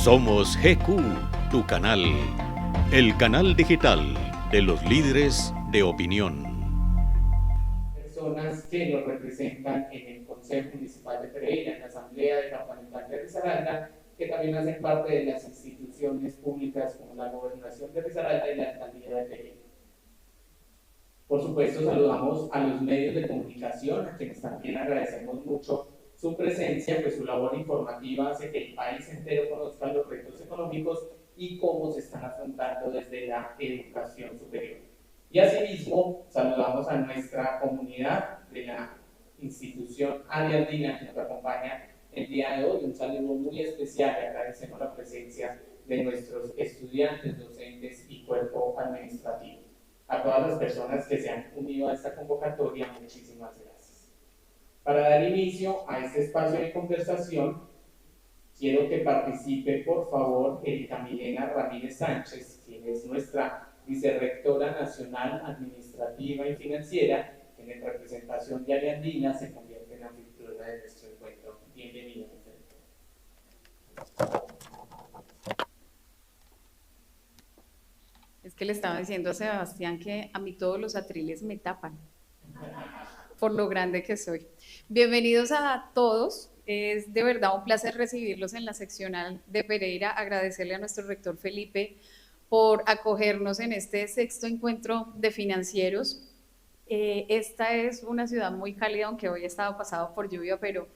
Somos GQ, tu canal, el canal digital de los líderes de opinión. Personas que nos representan en el Consejo Municipal de Pereira, en la Asamblea Departamental de Risaralda, que también hacen parte de las instituciones públicas como la Gobernación de Risaralda y la Alcaldía de Pereira. Por supuesto, saludamos a los medios de comunicación, a quienes también agradecemos mucho su presencia, pues su labor informativa hace que el país entero conozca los retos económicos y cómo se están afrontando desde la educación superior. Y asimismo, saludamos a nuestra comunidad de la institución Área Andina que nos acompaña el día de hoy. Un saludo muy especial y agradecemos la presencia de nuestros estudiantes, docentes y cuerpo administrativo. A todas las personas que se han unido a esta convocatoria, muchísimas gracias. Para dar inicio a este espacio de conversación, quiero que participe, por favor, Erika Milena Ramírez Sánchez, quien es nuestra vicerrectora nacional administrativa y financiera, que en representación de Área Andina se convierte en anfitriona de nuestro encuentro. Bienvenida. Es que le estaba diciendo a Sebastián que a mí todos los atriles me tapan por lo grande que soy. Bienvenidos a todos. Es de verdad un placer recibirlos en la seccional de Pereira. Agradecerle a nuestro rector Felipe por acogernos en este sexto encuentro de financieros. Esta es una ciudad muy cálida, aunque hoy ha estado pasado por lluvia, pero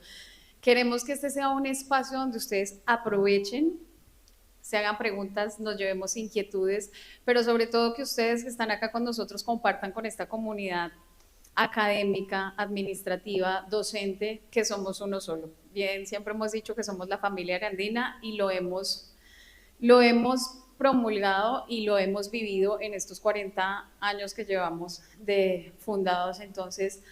queremos que este sea un espacio donde ustedes aprovechen, se hagan preguntas, nos llevemos inquietudes, pero sobre todo que ustedes que están acá con nosotros compartan con esta comunidad académica, administrativa, docente, que somos uno solo. Bien, siempre hemos dicho que somos la familia arandina y lo hemos promulgado y lo hemos vivido en estos 40 años que llevamos de fundados. Entonces,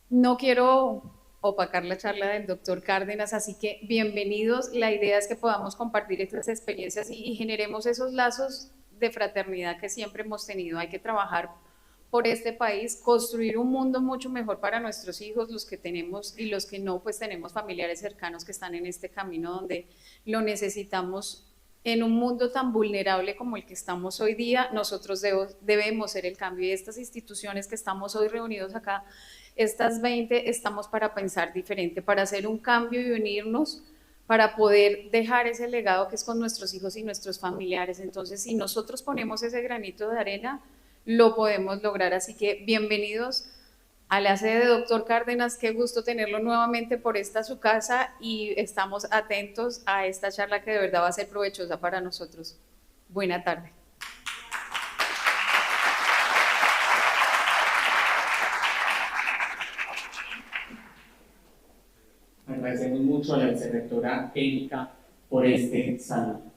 no quiero opacar la charla del doctor Cárdenas, así que bienvenidos. La idea es que podamos compartir estas experiencias y generemos esos lazos de fraternidad que siempre hemos tenido. Hay que trabajar por este país, construir un mundo mucho mejor para nuestros hijos, los que tenemos y los que no, pues tenemos familiares cercanos que están en este camino donde lo necesitamos. En un mundo tan vulnerable como el que estamos hoy día, nosotros debemos ser el cambio, y estas instituciones que estamos hoy reunidos acá, estas 20, estamos para pensar diferente, para hacer un cambio y unirnos para poder dejar ese legado que es con nuestros hijos y nuestros familiares. Entonces, si nosotros ponemos ese granito de arena, lo podemos lograr. Así que bienvenidos a la sede de doctor Cárdenas, qué gusto tenerlo nuevamente por esta su casa y estamos atentos a esta charla que de verdad va a ser provechosa para nosotros. Buena tarde. Agradecemos mucho a la vicerrectora Erika por este saludo.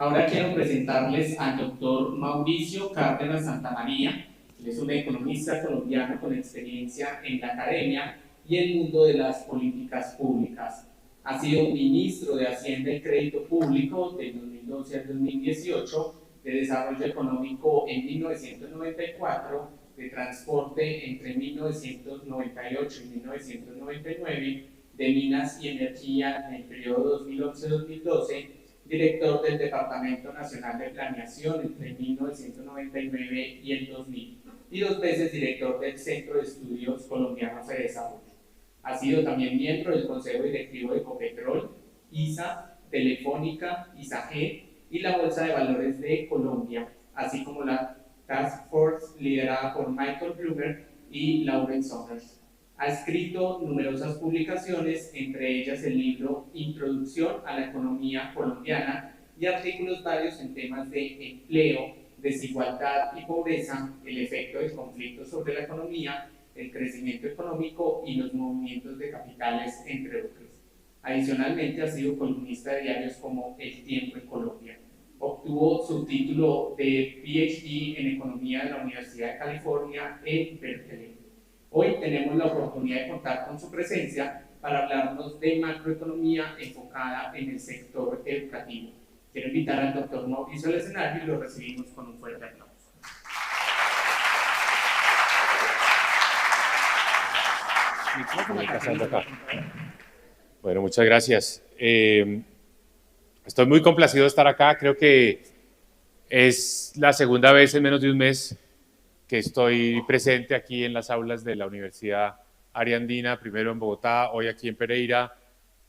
Ahora quiero presentarles al doctor Mauricio Cárdenas Santamaría. Él es un economista colombiano con experiencia en la academia y el mundo de las políticas públicas. Ha sido ministro de Hacienda y Crédito Público de 2012 al 2018, de Desarrollo Económico en 1994, de Transporte entre 1998 y 1999, de Minas y Energía en el periodo 2011-2012, director del Departamento Nacional de Planeación entre 1999 y el 2000, y 2 veces director del Centro de Estudios Colombianos de Desarrollo. Ha sido también miembro del Consejo Directivo de Ecopetrol, ISA, Telefónica, ISAG y la Bolsa de Valores de Colombia, así como la Task Force liderada por Michael Bloomberg y Lauren Summers. Ha escrito numerosas publicaciones, entre ellas el libro Introducción a la Economía Colombiana y artículos varios en temas de empleo, desigualdad y pobreza, el efecto del conflicto sobre la economía, el crecimiento económico y los movimientos de capitales, entre otros. Adicionalmente, ha sido columnista de diarios como El Tiempo en Colombia. Obtuvo su título de PhD en Economía de la Universidad de California en Berkeley. Hoy tenemos la oportunidad de contar con su presencia para hablarnos de macroeconomía enfocada en el sector educativo. Quiero invitar al doctor Mauricio al escenario y lo recibimos con un fuerte aplauso. Bueno, muchas gracias. Estoy muy complacido de estar acá. Creo que es la segunda vez en menos de un mes que estoy presente aquí en las aulas de la Universidad Ariandina, primero en Bogotá, hoy aquí en Pereira.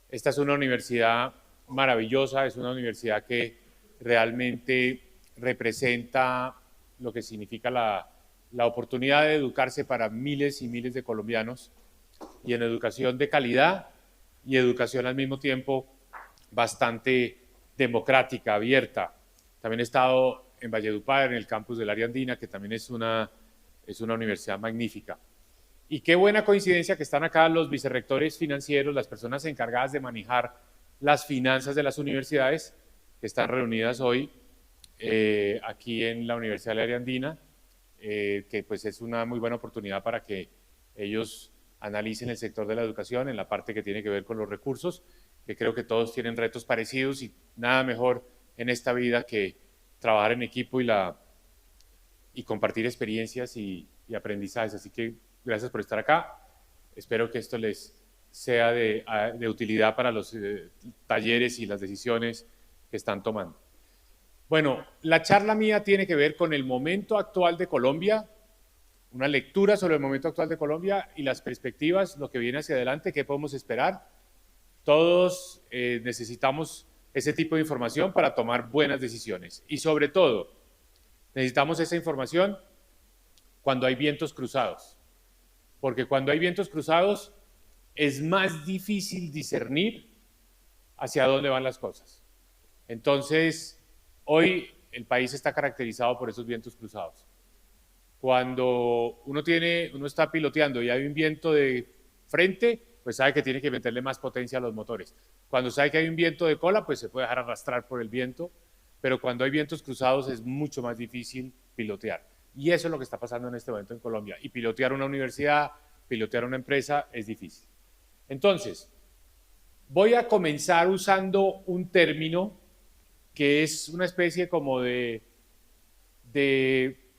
Esta es una universidad maravillosa, es una universidad que realmente representa lo que significa la oportunidad de educarse para miles y miles de colombianos, y en educación de calidad y educación al mismo tiempo bastante democrática, abierta. También he estado en Valledupar, en el campus de la Ariandina, que también es una universidad magnífica. Y qué buena coincidencia que están acá los vicerrectores financieros, las personas encargadas de manejar las finanzas de las universidades, que están reunidas hoy aquí en la Universidad de la Ariandina, que pues es una muy buena oportunidad para que ellos analicen el sector de la educación en la parte que tiene que ver con los recursos, que creo que todos tienen retos parecidos y nada mejor en esta vida que trabajar en equipo y compartir experiencias y aprendizajes. Así que gracias por estar acá. Espero que esto les sea de utilidad para los talleres y las decisiones que están tomando. Bueno, la charla mía tiene que ver con el momento actual de Colombia, una lectura sobre el momento actual de Colombia y las perspectivas, lo que viene hacia adelante, qué podemos esperar. Todos necesitamos ese tipo de información para tomar buenas decisiones y sobre todo necesitamos esa información cuando hay vientos cruzados, porque cuando hay vientos cruzados es más difícil discernir hacia dónde van las cosas. Entonces, hoy el país está caracterizado por esos vientos cruzados. Cuando uno está piloteando y hay un viento de frente, pues sabe que tiene que meterle más potencia a los motores. Cuando sabe que hay un viento de cola, pues se puede dejar arrastrar por el viento, pero cuando hay vientos cruzados es mucho más difícil pilotear. Y eso es lo que está pasando en este momento en Colombia. Y pilotear una universidad, pilotear una empresa es difícil. Entonces, voy a comenzar usando un término que es una especie como de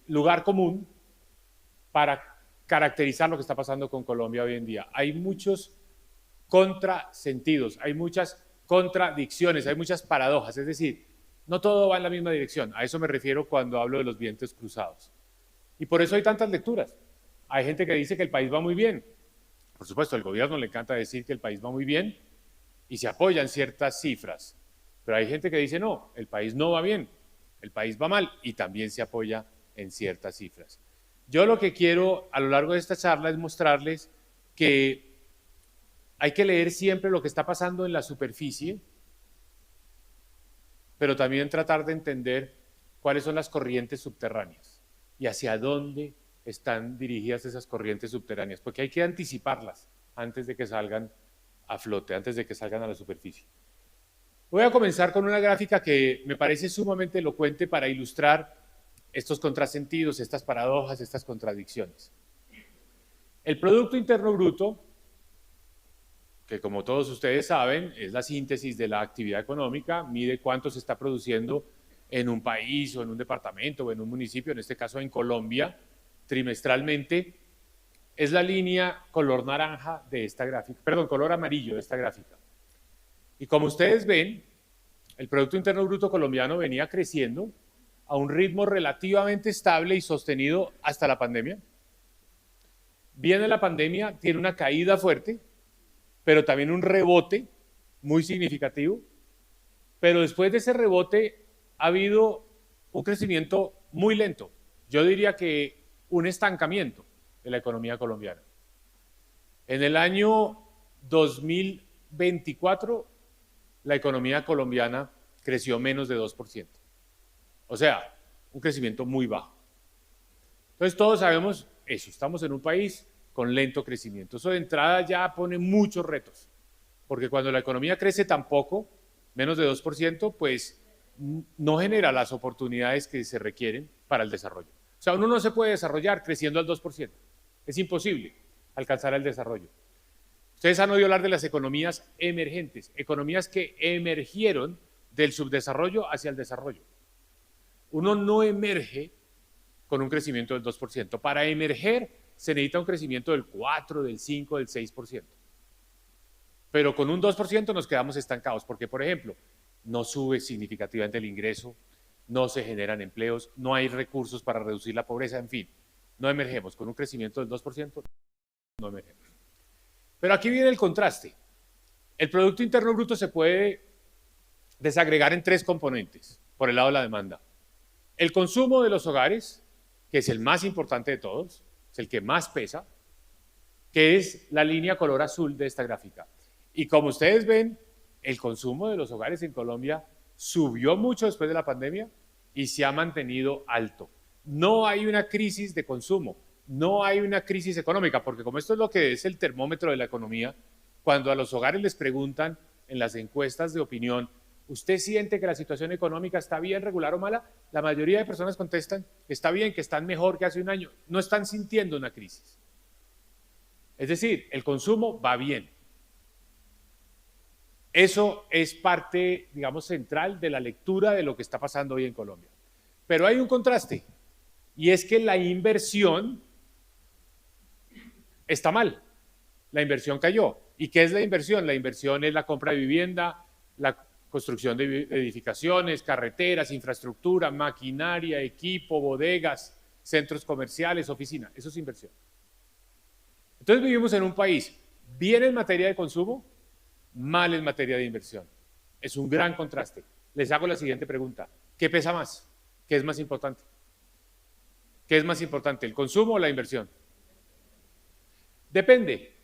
lugar común para caracterizar lo que está pasando con Colombia hoy en día. Hay muchos contrasentidos, hay muchas contradicciones, hay muchas paradojas, es decir, no todo va en la misma dirección. A eso me refiero cuando hablo de los vientos cruzados. Y por eso hay tantas lecturas. Hay gente que dice que el país va muy bien. Por supuesto, al gobierno le encanta decir que el país va muy bien y se apoyan ciertas cifras. Pero hay gente que dice no, el país no va bien, el país va mal y también se apoya en ciertas cifras. Yo lo que quiero a lo largo de esta charla es mostrarles que hay que leer siempre lo que está pasando en la superficie, pero también tratar de entender cuáles son las corrientes subterráneas y hacia dónde están dirigidas esas corrientes subterráneas, porque hay que anticiparlas antes de que salgan a flote, antes de que salgan a la superficie. Voy a comenzar con una gráfica que me parece sumamente elocuente para ilustrar estos contrasentidos, estas paradojas, estas contradicciones. El Producto Interno Bruto, que como todos ustedes saben, es la síntesis de la actividad económica, mide cuánto se está produciendo en un país o en un departamento o en un municipio, en este caso en Colombia, trimestralmente, es la línea color naranja de esta gráfica, perdón, color amarillo de esta gráfica. Y como ustedes ven, el Producto Interno Bruto colombiano venía creciendo a un ritmo relativamente estable y sostenido hasta la pandemia. Viene la pandemia, tiene una caída fuerte, pero también un rebote muy significativo. Pero después de ese rebote ha habido un crecimiento muy lento. Yo diría que un estancamiento de la economía colombiana. En el año 2024, la economía colombiana creció menos de 2%. O sea, un crecimiento muy bajo. Entonces todos sabemos eso, estamos en un país con lento crecimiento. Eso de entrada ya pone muchos retos, porque cuando la economía crece tan poco, menos de 2%, pues no genera las oportunidades que se requieren para el desarrollo. O sea, uno no se puede desarrollar creciendo al 2%. Es imposible alcanzar el desarrollo. Ustedes han oído hablar de las economías emergentes, economías que emergieron del subdesarrollo hacia el desarrollo. Uno no emerge con un crecimiento del 2%. Para emerger se necesita un crecimiento del 4, del 5, del 6%. Pero con un 2% nos quedamos estancados, porque, por ejemplo, no sube significativamente el ingreso, no se generan empleos, no hay recursos para reducir la pobreza, en fin, no emergemos. Con un crecimiento del 2%, no emergemos. Pero aquí viene el contraste. El Producto Interno Bruto se puede desagregar en 3 componentes por el lado de la demanda. El consumo de los hogares, que es el más importante de todos, es el que más pesa, que es la línea color azul de esta gráfica. Y como ustedes ven, el consumo de los hogares en Colombia subió mucho después de la pandemia y se ha mantenido alto. No hay una crisis de consumo, no hay una crisis económica, porque como esto es lo que es el termómetro de la economía, cuando a los hogares les preguntan en las encuestas de opinión, ¿usted siente que la situación económica está bien, regular o mala? La mayoría de personas contestan que está bien, que están mejor que hace un año. No están sintiendo una crisis. Es decir, el consumo va bien. Eso es parte, digamos, central de la lectura de lo que está pasando hoy en Colombia. Pero hay un contraste, y es que la inversión está mal. La inversión cayó. ¿Y qué es la inversión? La inversión es la compra de vivienda, la construcción de edificaciones, carreteras, infraestructura, maquinaria, equipo, bodegas, centros comerciales, oficinas. Eso es inversión. Entonces vivimos en un país bien en materia de consumo, mal en materia de inversión. Es un gran contraste. Les hago la siguiente pregunta. ¿Qué pesa más? ¿Qué es más importante? ¿Qué es más importante, el consumo o la inversión? Depende,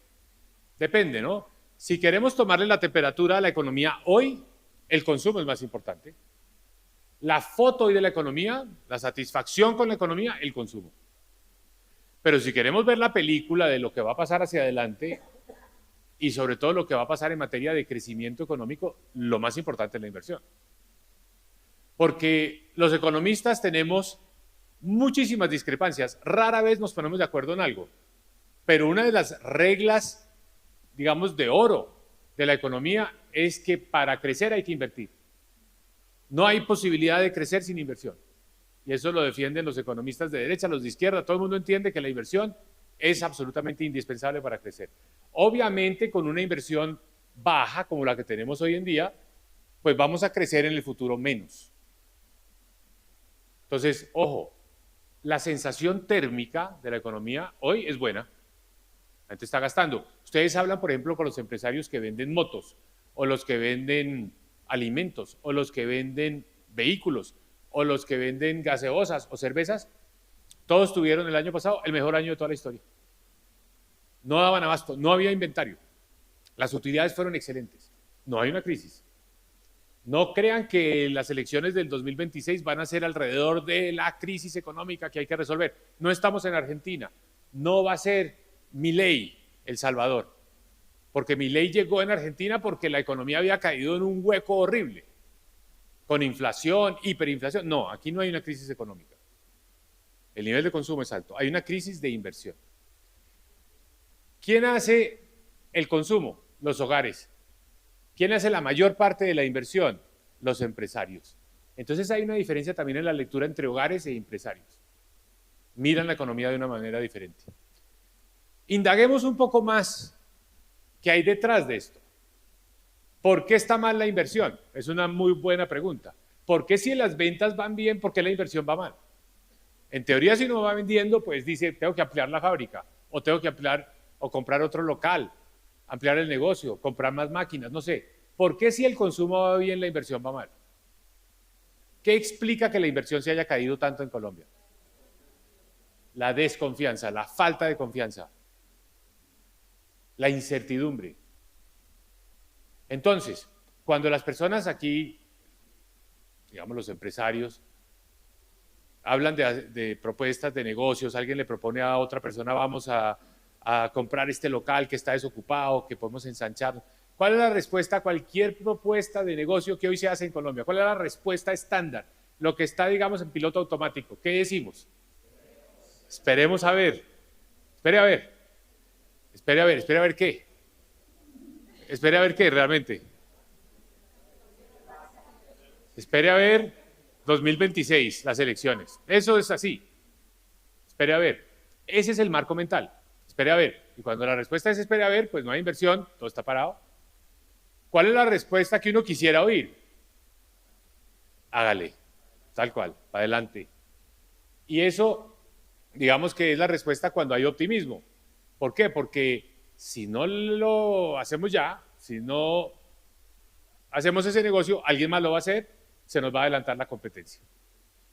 ¿no? Si queremos tomarle la temperatura a la economía hoy, el consumo es más importante. La foto hoy de la economía, la satisfacción con la economía, el consumo. Pero si queremos ver la película de lo que va a pasar hacia adelante y sobre todo lo que va a pasar en materia de crecimiento económico, lo más importante es la inversión. Porque los economistas tenemos muchísimas discrepancias, rara vez nos ponemos de acuerdo en algo, pero una de las reglas, digamos, de oro de la economía es que para crecer hay que invertir. No hay posibilidad de crecer sin inversión. Y eso lo defienden los economistas de derecha, los de izquierda. Todo el mundo entiende que la inversión es absolutamente indispensable para crecer. Obviamente, con una inversión baja como la que tenemos hoy en día, pues vamos a crecer en el futuro menos. Entonces, ojo, la sensación térmica de la economía hoy es buena. La gente está gastando. Ustedes hablan, por ejemplo, con los empresarios que venden motos, o los que venden alimentos, o los que venden vehículos, o los que venden gaseosas o cervezas. Todos tuvieron el año pasado el mejor año de toda la historia. No daban abasto, no había inventario. Las utilidades fueron excelentes. No hay una crisis. No crean que las elecciones del 2026 van a ser alrededor de la crisis económica que hay que resolver. No estamos en Argentina. No va a ser Milei El Salvador. Porque Milei llegó en Argentina porque la economía había caído en un hueco horrible. Con inflación, hiperinflación. No, aquí no hay una crisis económica. El nivel de consumo es alto. Hay una crisis de inversión. ¿Quién hace el consumo? Los hogares. ¿Quién hace la mayor parte de la inversión? Los empresarios. Entonces hay una diferencia también en la lectura entre hogares e empresarios. Miran la economía de una manera diferente. Indaguemos un poco más qué hay detrás de esto. ¿Por qué está mal la inversión? Es una muy buena pregunta. ¿Por qué si las ventas van bien, por qué la inversión va mal? En teoría, si uno va vendiendo, pues dice, tengo que ampliar la fábrica, o tengo que ampliar o comprar otro local, ampliar el negocio, comprar más máquinas, no sé. ¿Por qué si el consumo va bien, la inversión va mal? ¿Qué explica que la inversión se haya caído tanto en Colombia? La desconfianza, la falta de confianza, la incertidumbre. Entonces, cuando las personas aquí, digamos los empresarios, hablan de propuestas de negocios, alguien le propone a otra persona, vamos a comprar este local que está desocupado, que podemos ensanchar. ¿Cuál es la respuesta a cualquier propuesta de negocio que hoy se hace en Colombia? ¿Cuál es la respuesta estándar? Lo que está, digamos, en piloto automático. ¿Qué decimos? Esperemos a ver. Espere a ver. Espere a ver. ¿Espere a ver qué? Espere a ver qué realmente. Espere a ver 2026, las elecciones. Eso es así. Espere a ver. Ese es el marco mental. Espere a ver. Y cuando la respuesta es espere a ver, pues no hay inversión, todo está parado. ¿Cuál es la respuesta que uno quisiera oír? hágale, tal cual, para adelante. Y eso, digamos que es la respuesta cuando hay optimismo. ¿Por qué? Porque si no lo hacemos ya, si no hacemos ese negocio, alguien más lo va a hacer, se nos va a adelantar la competencia.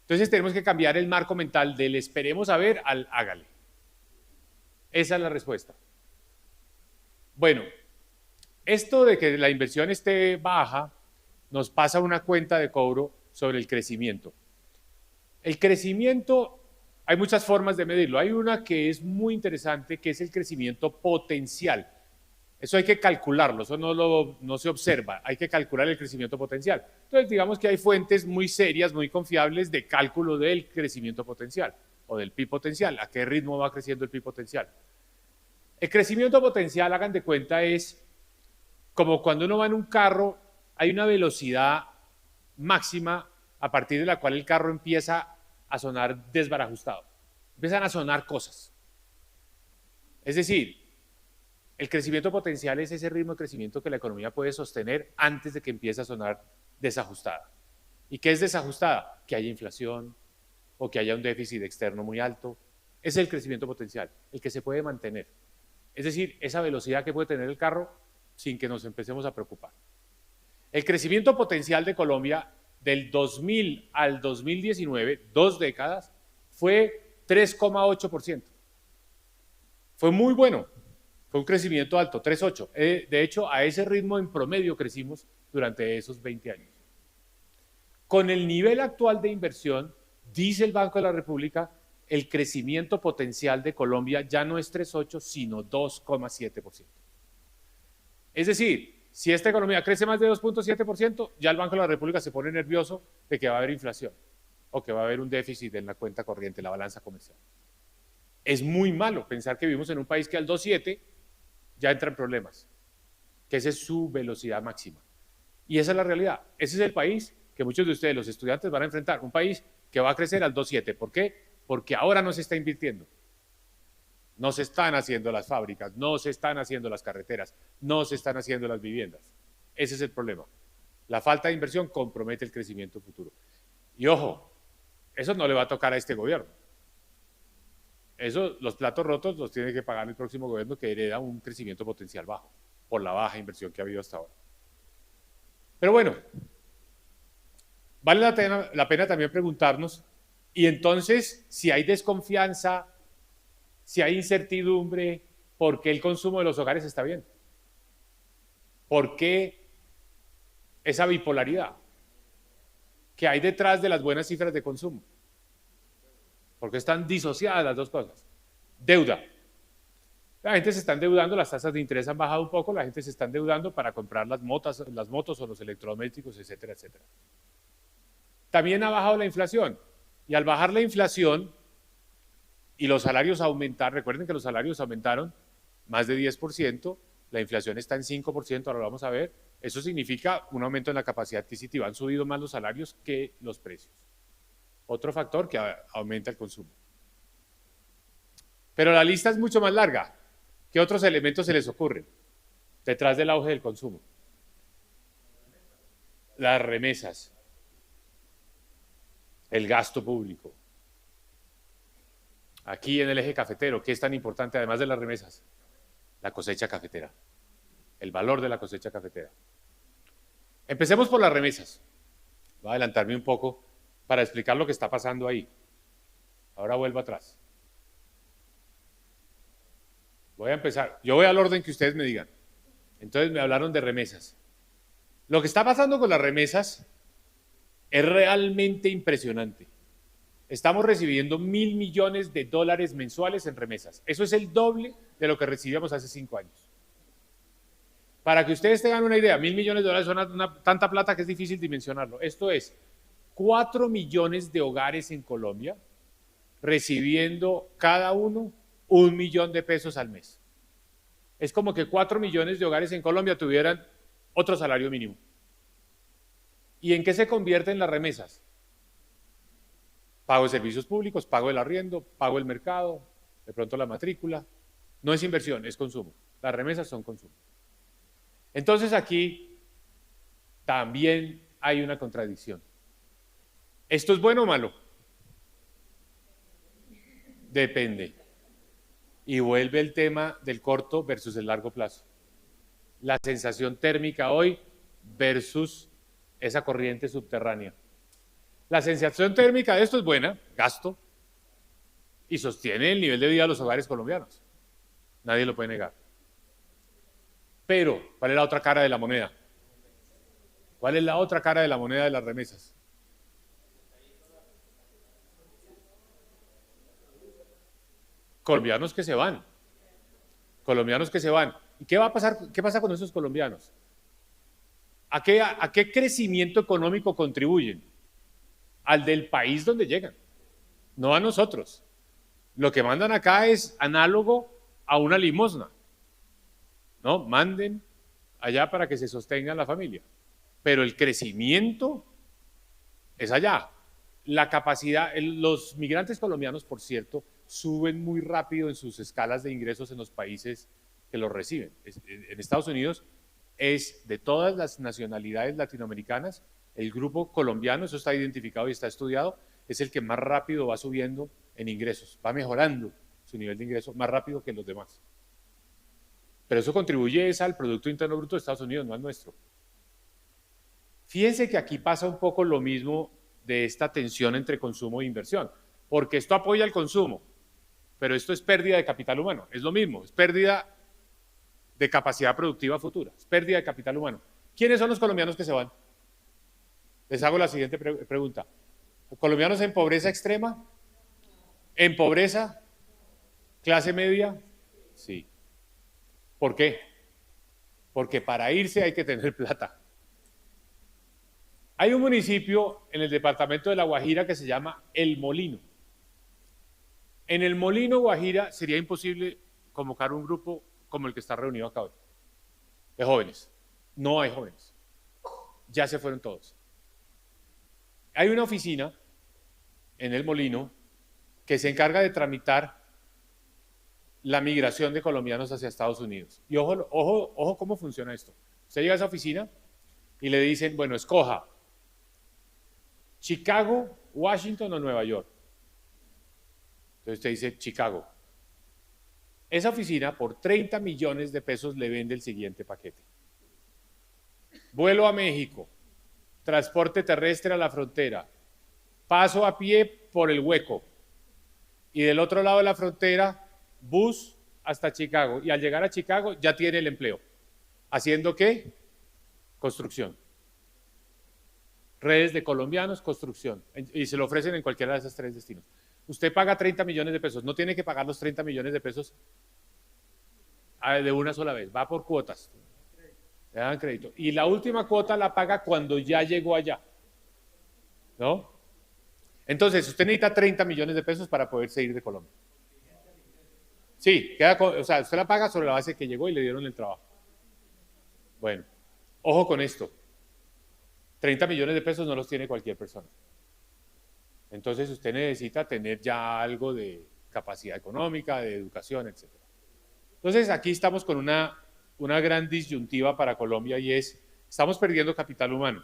Entonces tenemos que cambiar el marco mental del esperemos a ver al hágale. Esa es la respuesta. Bueno, esto de que la inversión esté baja nos pasa una cuenta de cobro sobre el crecimiento. El crecimiento, hay muchas formas de medirlo. Hay una que es muy interesante, que es el crecimiento potencial. Eso hay que calcularlo, eso no se observa, hay que calcular el crecimiento potencial. Entonces, digamos que hay fuentes muy serias, muy confiables de cálculo del crecimiento potencial o del PIB potencial, a qué ritmo va creciendo el PIB potencial. El crecimiento potencial, hagan de cuenta, es como cuando uno va en un carro, hay una velocidad máxima a partir de la cual el carro empieza a sonar desbarajustado. Empiezan a sonar cosas. Es decir, el crecimiento potencial es ese ritmo de crecimiento que la economía puede sostener antes de que empiece a sonar desajustada. ¿Y qué es desajustada? Que haya inflación o que haya un déficit externo muy alto. Ese es el crecimiento potencial, el que se puede mantener. Es decir, esa velocidad que puede tener el carro sin que nos empecemos a preocupar. El crecimiento potencial de Colombia del 2000 al 2019, 2 décadas, fue 3,8%. Fue muy bueno, fue un crecimiento alto, 3,8%. De hecho, a ese ritmo en promedio crecimos durante esos 20 años. Con el nivel actual de inversión, dice el Banco de la República, el crecimiento potencial de Colombia ya no es 3,8%, sino 2,7%. Es decir, si esta economía crece más de 2,7%, ya el Banco de la República se pone nervioso de que va a haber inflación o que va a haber un déficit en la cuenta corriente, la balanza comercial. Es muy malo pensar que vivimos en un país que al 2,7 ya entra en problemas, que esa es su velocidad máxima. Y esa es la realidad. Ese es el país que muchos de ustedes, los estudiantes, van a enfrentar, un país que va a crecer al 2,7. ¿Por qué? Porque ahora no se está invirtiendo. No se están haciendo las fábricas, no se están haciendo las carreteras, no se están haciendo las viviendas. Ese es el problema. La falta de inversión compromete el crecimiento futuro. Y ojo, eso no le va a tocar a este gobierno. Eso, los platos rotos los tiene que pagar el próximo gobierno, que hereda un crecimiento potencial bajo, por la baja inversión que ha habido hasta ahora. Pero bueno, vale la pena también preguntarnos, y entonces, si hay desconfianza, si hay incertidumbre, ¿por qué el consumo de los hogares está bien? ¿Por qué esa bipolaridad que hay detrás de las buenas cifras de consumo? Porque están disociadas las dos cosas. Deuda. La gente se está endeudando, las tasas de interés han bajado un poco, la gente se está endeudando para comprar las motos o los electrodomésticos, etcétera, etcétera. También ha bajado la inflación. Y al bajar la inflación y los salarios aumentar, recuerden que los salarios aumentaron más de 10%, la inflación está en 5%, ahora lo vamos a ver, eso significa un aumento en la capacidad adquisitiva, han subido más los salarios que los precios. Otro factor que aumenta el consumo. Pero la lista es mucho más larga. ¿Qué otros elementos se les ocurren detrás del auge del consumo? Las remesas, el gasto público. Aquí en el eje cafetero, ¿qué es tan importante además de las remesas? La cosecha cafetera, el valor de la cosecha cafetera. Empecemos por las remesas. Voy a adelantarme un poco para explicar lo que está pasando ahí. Ahora vuelvo atrás. Voy a empezar. Yo voy al orden que ustedes me digan. Entonces me hablaron de remesas. Lo que está pasando con las remesas es realmente impresionante. Estamos recibiendo $1.000 millones mensuales en remesas. Eso es el doble de lo que recibíamos hace 5 años. Para que ustedes tengan una idea, $1.000 millones son tanta plata que es difícil dimensionarlo. Esto es 4 millones de hogares en Colombia recibiendo cada uno $1 millón al mes. Es como que 4 millones de hogares en Colombia tuvieran otro salario mínimo. ¿Y en qué se convierten las remesas? Pago de servicios públicos, pago del arriendo, pago del mercado, de pronto la matrícula. No es inversión, es consumo. Las remesas son consumo. Entonces aquí también hay una contradicción. ¿Esto es bueno o malo? Depende. Y vuelve el tema del corto versus el largo plazo. La sensación térmica hoy versus esa corriente subterránea. La sensación térmica de esto es buena, gasto, y sostiene el nivel de vida de los hogares colombianos. Nadie lo puede negar. Pero, ¿cuál es la otra cara de la moneda? ¿Cuál es la otra cara de la moneda de las remesas? Colombianos que se van. Colombianos que se van. ¿Y qué va a pasar? ¿Qué pasa con esos colombianos? ¿A qué crecimiento económico contribuyen? Al del país donde llegan, no a nosotros. Lo que mandan acá es análogo a una limosna. ¿No? Manden allá para que se sostenga la familia. Pero el crecimiento es allá. La capacidad, los migrantes colombianos, por cierto, suben muy rápido en sus escalas de ingresos en los países que los reciben. En Estados Unidos es de todas las nacionalidades latinoamericanas, el grupo colombiano, eso está identificado y está estudiado, es el que más rápido va subiendo en ingresos, va mejorando su nivel de ingreso más rápido que los demás. Pero eso contribuye al Producto Interno Bruto de Estados Unidos, no al nuestro. Fíjense que aquí pasa un poco lo mismo de esta tensión entre consumo e inversión, porque esto apoya el consumo, pero esto es pérdida de capital humano, es lo mismo, es pérdida de capacidad productiva futura, es pérdida de capital humano. ¿Quiénes son los colombianos que se van? Les hago la siguiente pregunta. ¿Colombianos en pobreza extrema? ¿En pobreza? ¿Clase media? Sí. ¿Por qué? Porque para irse hay que tener plata. Hay un municipio en el departamento de La Guajira que se llama El Molino. En El Molino, Guajira, sería imposible convocar un grupo como el que está reunido acá hoy, de jóvenes. No hay jóvenes. Ya se fueron todos. Hay una oficina en El Molino que se encarga de tramitar la migración de colombianos hacia Estados Unidos. Y ojo cómo funciona esto. Usted llega a esa oficina y le dicen, bueno, escoja Chicago, Washington o Nueva York. Entonces usted dice Chicago. Esa oficina por 30 millones de pesos le vende el siguiente paquete. Vuelo a México, transporte terrestre a la frontera, paso a pie por el hueco y del otro lado de la frontera, bus hasta Chicago. Y al llegar a Chicago ya tiene el empleo. ¿Haciendo qué? Construcción. Redes de colombianos, construcción. Y se lo ofrecen en cualquiera de esos tres destinos. Usted paga 30 millones de pesos. No tiene que pagar los 30 millones de pesos de una sola vez. Va por cuotas. Le dan crédito. Y la última cuota la paga cuando ya llegó allá. ¿No? Entonces, usted necesita 30 millones de pesos para poderse ir de Colombia. Sí, o sea, usted la paga sobre la base de que llegó y le dieron el trabajo. Bueno, ojo con esto. 30 millones de pesos no los tiene cualquier persona. Entonces usted necesita tener ya algo de capacidad económica, de educación, etc. Entonces aquí estamos con una gran disyuntiva para Colombia y es, estamos perdiendo capital humano.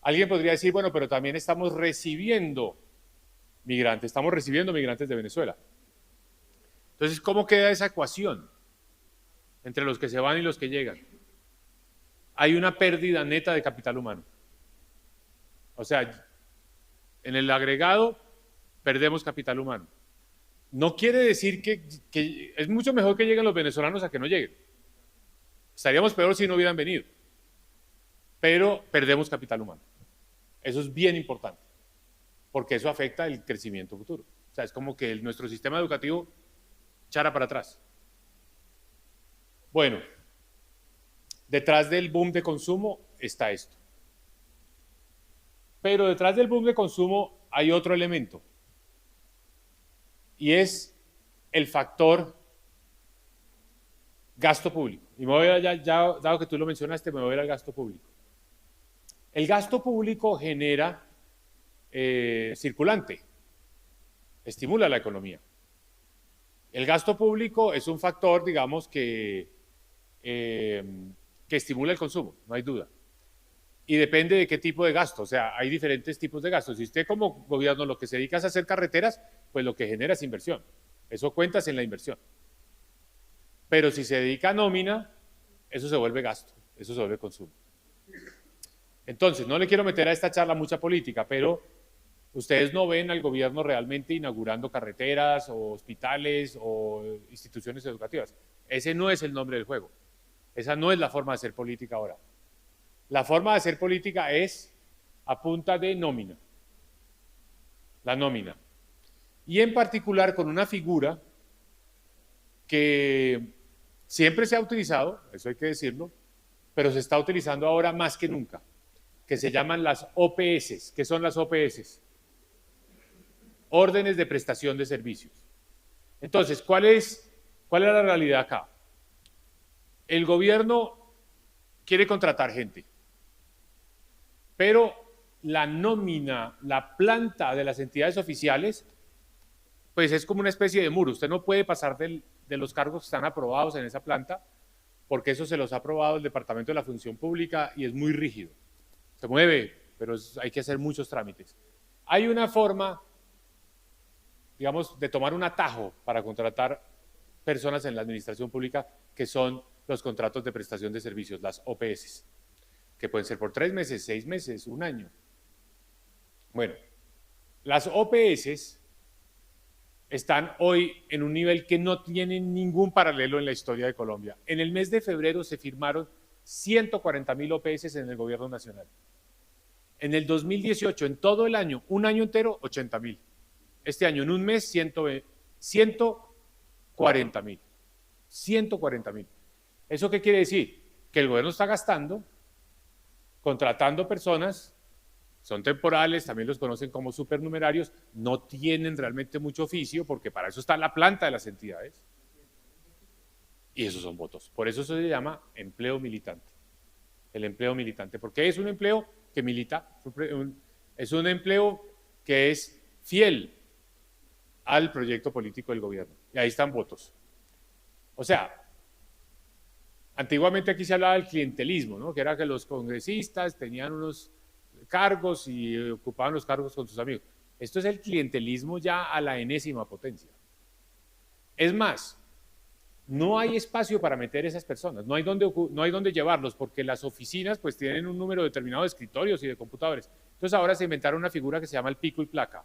Alguien podría decir, bueno, pero también estamos recibiendo migrantes de Venezuela. Entonces, ¿cómo queda esa ecuación entre los que se van y los que llegan? Hay una pérdida neta de capital humano. O sea, en el agregado perdemos capital humano. No quiere decir que es mucho mejor que lleguen los venezolanos a que no lleguen. Estaríamos peor si no hubieran venido. Pero perdemos capital humano. Eso es bien importante, porque eso afecta el crecimiento futuro. O sea, es como que nuestro sistema educativo echara para atrás. Bueno, detrás del boom de consumo está esto. Pero detrás del boom de consumo hay otro elemento, y es el factor gasto público. Y me voy a, ya, dado que tú lo mencionaste, me voy a ir al gasto público. El gasto público genera circulante, estimula la economía. El gasto público es un factor, digamos, que estimula el consumo, no hay duda. y depende de qué tipo de gasto. O sea, hay diferentes tipos de gastos. Si usted como gobierno lo que se dedica es a hacer carreteras, pues lo que genera es inversión. Eso cuentas en la inversión. Pero si se dedica a nómina, eso se vuelve gasto, eso se vuelve consumo. Entonces, no le quiero meter a esta charla mucha política, pero ustedes no ven al gobierno realmente inaugurando carreteras o hospitales o instituciones educativas. Ese no es el nombre del juego. Esa no es la forma de hacer política ahora. La forma de hacer política es a punta de nómina. La nómina. Y en particular con una figura que siempre se ha utilizado, eso hay que decirlo, pero se está utilizando ahora más que nunca, que se llaman las OPS. ¿Qué son las OPS? Órdenes de prestación de servicios. Entonces, ¿cuál es la realidad acá? El gobierno quiere contratar gente, pero la nómina, la planta de las entidades oficiales, pues es como una especie de muro. Usted no puede pasar de los cargos que están aprobados en esa planta, porque eso se los ha aprobado el Departamento de la Función Pública y es muy rígido. Se mueve, pero hay que hacer muchos trámites. Hay una forma, digamos, de tomar un atajo para contratar personas en la administración pública, que son los contratos de prestación de servicios, las OPS, que pueden ser por 3 meses, 6 meses, 1 año. Bueno, las OPS están hoy en un nivel que no tiene ningún paralelo en la historia de Colombia. En el mes de febrero se firmaron 140.000 OPS en el gobierno nacional. En el 2018, en todo el año, un año entero, 80.000. Este año, en un mes, 140.000. 140.000. ¿Eso qué quiere decir? Que el gobierno está gastando, contratando personas, son temporales, también los conocen como supernumerarios, no tienen realmente mucho oficio, porque para eso está la planta de las entidades. Y esos son votos. Por eso se llama empleo militante. El empleo militante. Porque es un empleo que milita, es un empleo que es fiel al proyecto político del gobierno. Y ahí están votos. O sea, antiguamente aquí se hablaba del clientelismo, ¿no? Que era que los congresistas tenían unos cargos y ocupaban los cargos con sus amigos. Esto es el clientelismo ya a la enésima potencia. Es más, no hay espacio para meter esas personas, no hay dónde llevarlos, porque las oficinas pues tienen un número determinado de escritorios y de computadores. Entonces ahora se inventaron una figura que se llama el pico y placa,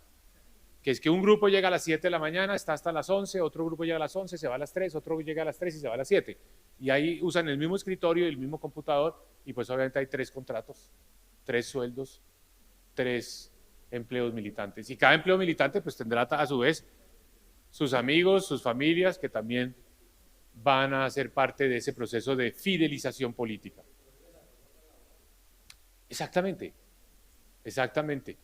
que es que un grupo llega a las 7 de la mañana, está hasta las 11, otro grupo llega a las 11, se va a las 3, otro llega a las 3 y se va a las 7. Y ahí usan el mismo escritorio y el mismo computador, y pues obviamente hay 3 contratos, 3 sueldos, 3 empleos militantes. Y cada empleo militante pues tendrá a su vez sus amigos, sus familias, que también van a ser parte de ese proceso de fidelización política. Exactamente, exactamente.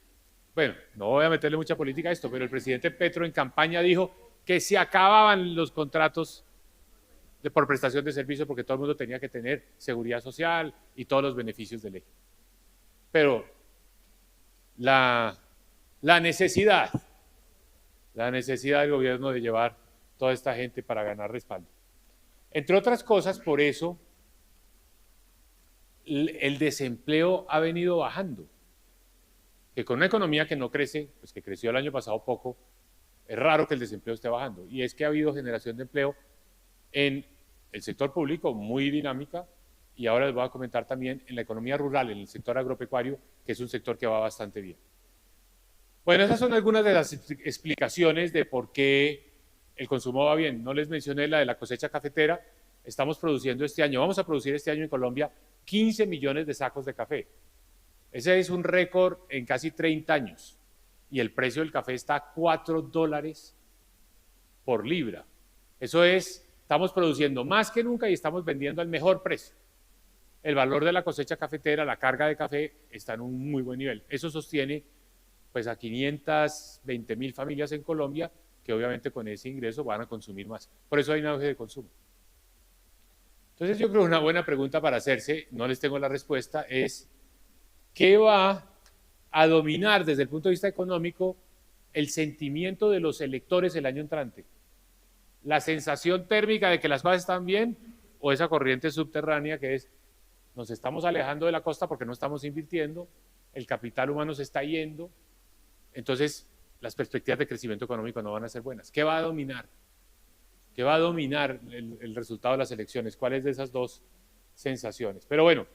Bueno, no voy a meterle mucha política a esto, pero el presidente Petro en campaña dijo que se acababan los contratos por prestación de servicio porque todo el mundo tenía que tener seguridad social y todos los beneficios de ley. Pero la necesidad del gobierno de llevar toda esta gente para ganar respaldo. Entre otras cosas, por eso el desempleo ha venido bajando. Que con una economía que no crece, pues que creció el año pasado poco, es raro que el desempleo esté bajando. Y es que ha habido generación de empleo en el sector público muy dinámica, y ahora les voy a comentar también en la economía rural, en el sector agropecuario, que es un sector que va bastante bien. Bueno, esas son algunas de las explicaciones de por qué el consumo va bien. No les mencioné la de la cosecha cafetera. Estamos produciendo este año, vamos a producir este año en Colombia 15 millones de sacos de café. Ese es un récord en casi 30 años. Y el precio del café está a $4 por libra. Eso es, estamos produciendo más que nunca y estamos vendiendo al mejor precio. El valor de la cosecha cafetera, la carga de café, está en un muy buen nivel. Eso sostiene pues a 520.000 familias en Colombia, que obviamente con ese ingreso van a consumir más. Por eso hay un auge de consumo. Entonces yo creo que una buena pregunta para hacerse, no les tengo la respuesta, es ¿qué va a dominar desde el punto de vista económico el sentimiento de los electores el año entrante? ¿La sensación térmica de que las cosas están bien o esa corriente subterránea que es Nos estamos alejando de la costa porque no estamos invirtiendo, el capital humano se está yendo, entonces las perspectivas de crecimiento económico no van a ser buenas. ¿Qué va a dominar? ¿Qué va a dominar el resultado de las elecciones? ¿Cuáles de esas dos sensaciones? Pero bueno,